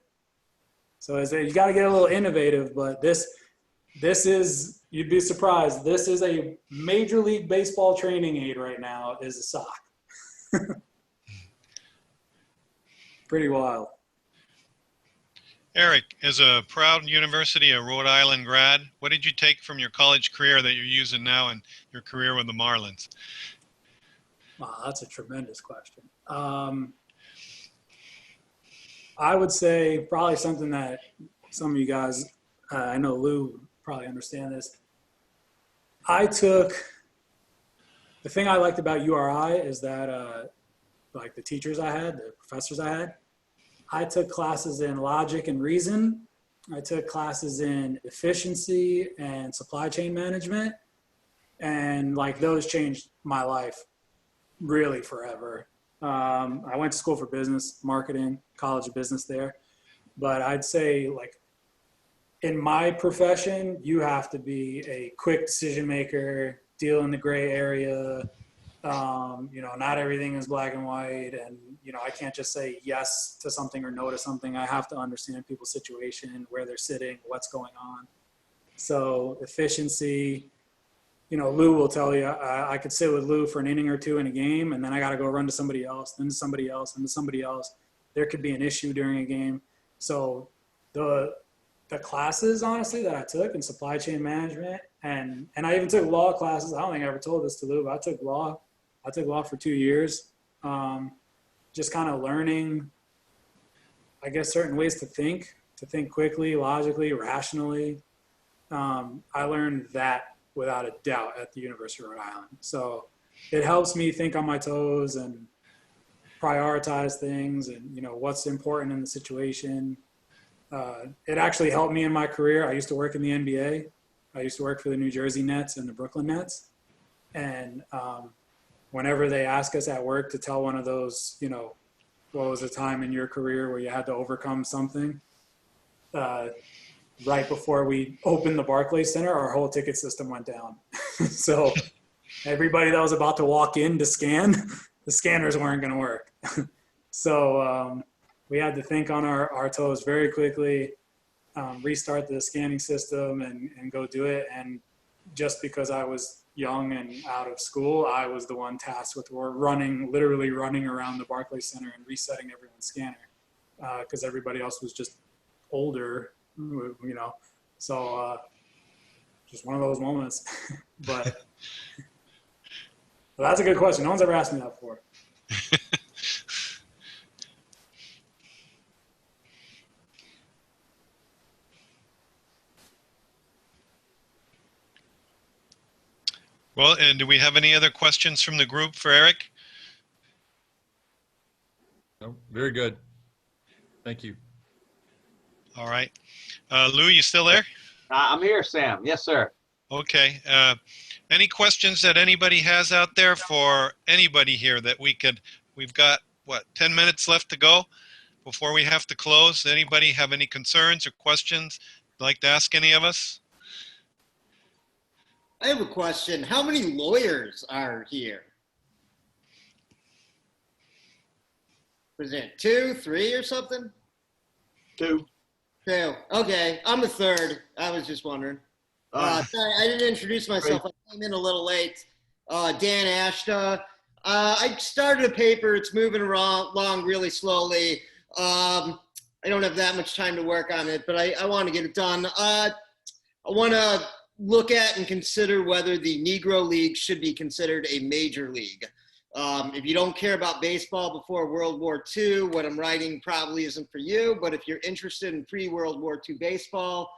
So you got to get a little innovative, but this is, you'd be surprised, this is a Major League Baseball training aid right now, is a sock. Pretty wild. Eric, as a proud University of Rhode Island grad, what did you take from your college career that you're using now in your career with the Marlins? Wow, that's a tremendous question. I would say probably something that some of you guys, I know Lou probably understand this. I took the thing I liked about URI is that, like the teachers I had, the professors I took classes in logic and reason. I took classes in efficiency and supply chain management. And like those changed my life really forever. I went to school for business, marketing, college of business there. But I'd say like in my profession, you have to be a quick decision maker, deal in the gray area. You know, not everything is black and white. And, you know, I can't just say yes to something or no to something. I have to understand people's situation, where they're sitting, what's going on. So efficiency, you know, Lou will tell you, I could sit with Lou for an inning or two in a game, and then I got to go run to somebody else, then to somebody else, and to somebody else. There could be an issue during a game. So the classes, honestly, that I took in supply chain management, and I even took law classes. I don't think I ever told this to Lou, but I took law for 2 years. Just kind of learning, I guess, certain ways to think quickly, logically, rationally. I learned that without a doubt at the University of Rhode Island. So it helps me think on my toes and prioritize things and, you know, what's important in the situation. It actually helped me in my career. I used to work in the NBA. I used to work for the New Jersey Nets and the Brooklyn Nets. And whenever they ask us at work to tell one of those, you know, what was a time in your career where you had to overcome something, right before we opened the Barclays Center, our whole ticket system went down. So everybody that was about to walk in to scan, the scanners weren't going to work. So we had to think on our toes very quickly, restart the scanning system and go do it. And just because I was young and out of school, I was the one tasked with literally running around the Barclays Center and resetting everyone's scanner because everybody else was just older, you know. So just one of those moments. But that's a good question. No one's ever asked me that before. Well, and do we have any other questions from the group for Eric? No, very good. Thank you. All right. Lou, you still there? I'm here, Sam. Yes, sir. Okay. Any questions that anybody has out there for anybody here that we've got, what, 10 minutes left to go before we have to close? Anybody have any concerns or questions you'd like to ask any of us? I have a question. How many lawyers are here? Was it 2, 3 or something? 2. 2. Okay. I'm the third. I was just wondering. Sorry, I didn't introduce myself. I came in a little late. Dan Ashta. I started a paper. It's moving along really slowly. I don't have that much time to work on it, but I want to get it done. I want to look at and consider whether the Negro League should be considered a major league. If you don't care about baseball before World War II, what I'm writing probably isn't for you, but if you're interested in pre-World War II baseball,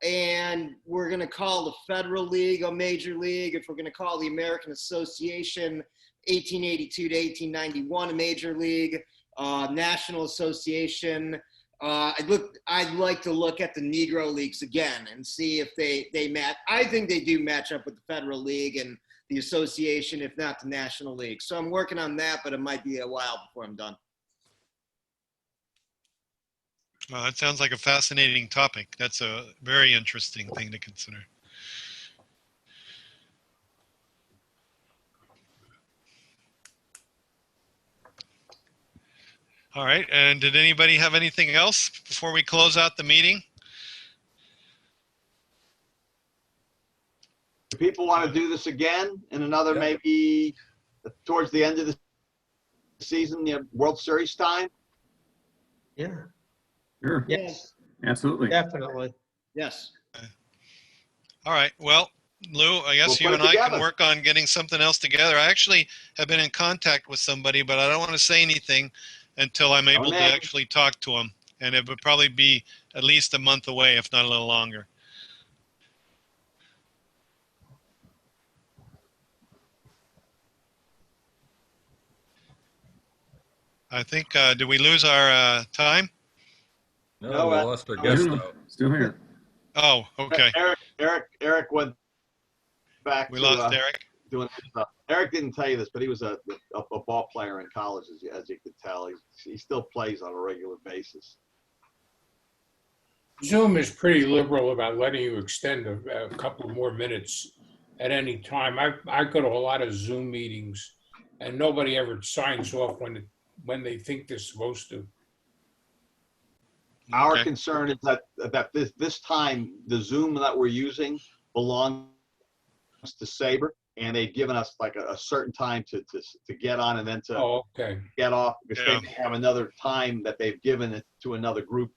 and we're going to call the Federal League a major league, if we're going to call the American Association 1882 to 1891 a major league, National Association, I'd like to look at the Negro Leagues again and see if they match. I think they do match up with the Federal League and the association, if not the National League. So I'm working on that, but it might be a while before I'm done. Well, that sounds like a fascinating topic. That's a very interesting thing to consider. All right, and did anybody have anything else before we close out the meeting? Do people want to do this again in another, maybe towards the end of the season, the World Series time? Yeah, Sure. yes, Absolutely. definitely. Yes. All right, well, Lou, I guess We'll you put and it I can together. work on getting something else together. I actually have been in contact with somebody, but I don't want to say anything until I'm able to name. actually talk to them. And it would probably be at least a month away, if not a little longer. I think, did we lose our time? No, No, we lost our No, guest no, though. still here. Oh, okay. Eric went back We to lost Eric. doing his stuff. Eric didn't tell you this, but he was a ball player in college, as you could tell. He still plays on a regular basis. Zoom is pretty liberal about letting you extend a couple more minutes at any time. I go to a lot of Zoom meetings, and nobody ever signs off when they think they're supposed to. Our Okay. concern is that this time the Zoom that we're using belongs to SABR, and they've given us like a certain time to get on and then to Oh, okay. get off, because Yeah. they may have another time that they've given it to another group.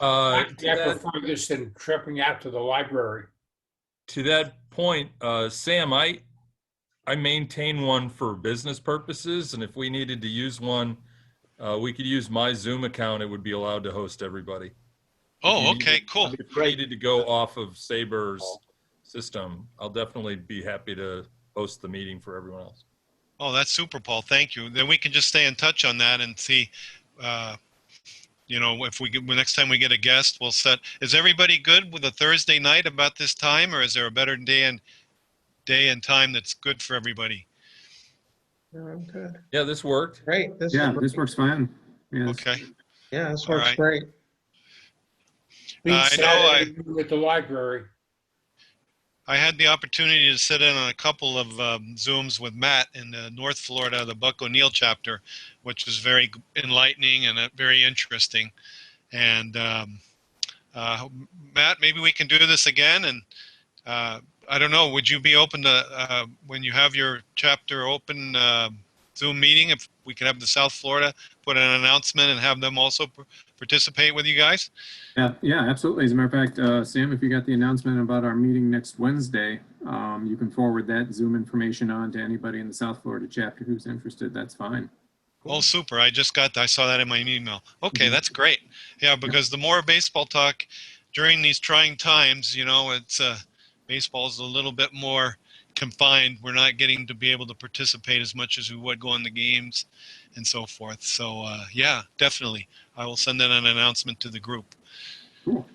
I To that, prefer this than tripping out to the library. to that point, Sam, I maintain one for business purposes, and if we needed to use one, we could use my Zoom account. It would be allowed to host everybody. Oh, okay, cool. That'd be If we great. needed to go off of SABR's system, I'll definitely be happy to host the meeting for everyone else. Oh, that's super, Paul. Thank you. Then we can just stay in touch on that and see, if we get, next time we get a guest, we'll set. Is everybody good with a Thursday night about this time, or is there a better day and time that's good for everybody? Yeah, I'm good. Yeah, this worked. Great. Yeah, this works fine. Yes. Okay. Yeah, this All works right. great. I know With the library. I had the opportunity to sit in on a couple of Zooms with Matt in North Florida, the Buck O'Neill chapter, which was very enlightening and very interesting. And Matt, maybe we can do this again. And I don't know, would you be open to, when you have your chapter open Zoom meeting, if we could have the South Florida put an announcement and have them also participate with you guys? Yeah, absolutely. As a matter of fact, Sam, if you got the announcement about our meeting next Wednesday, you can forward that Zoom information on to anybody in the South Florida chapter who's interested. That's fine. Oh, super. I saw that in my email. Okay, Mhm. that's great. Yeah, because the more baseball talk during these trying times, it's baseball's a little bit more confined. We're not getting to be able to participate as much as we would go in the games and so forth. So, yeah, definitely. I will send out an announcement to the group. Cool.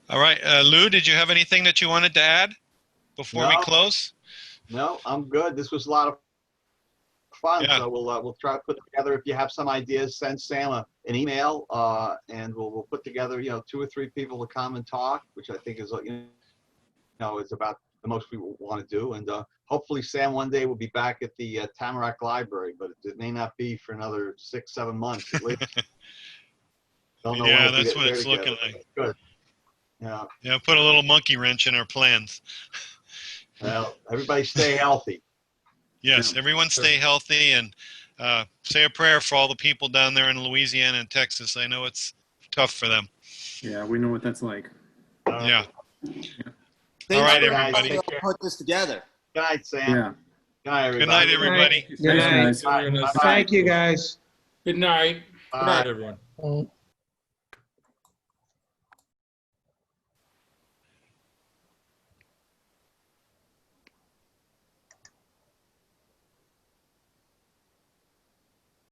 All right. Lou, did you have anything that you wanted to add before we No. close? No, I'm good. This was a lot of fun. Yeah. So we'll try to put together. If you have some ideas, send Sam an email, and we'll put together 2 or 3 people to come and talk, which I think is is about the most we want to do. And hopefully Sam one day will be back at the Tamarack Library, but it may not be for another 6-7 months at least. Don't know when Yeah, we'll be that's what there it's looking together. like. Good. Yeah. Yeah, put a little monkey wrench in our plans. Well, everybody stay healthy. Yes, everyone stay healthy and say a prayer for all the people down there in Louisiana and Texas. I know it's tough for them. Yeah, we know what that's like. Yeah. Thanks All right, for everybody. helping put this together. Good night, Sam. Yeah. Good night, everybody. Good night, everybody. Good night. Thanks, guys. Bye. Bye. Thank you, guys. Good night. Bye. Good night, everyone.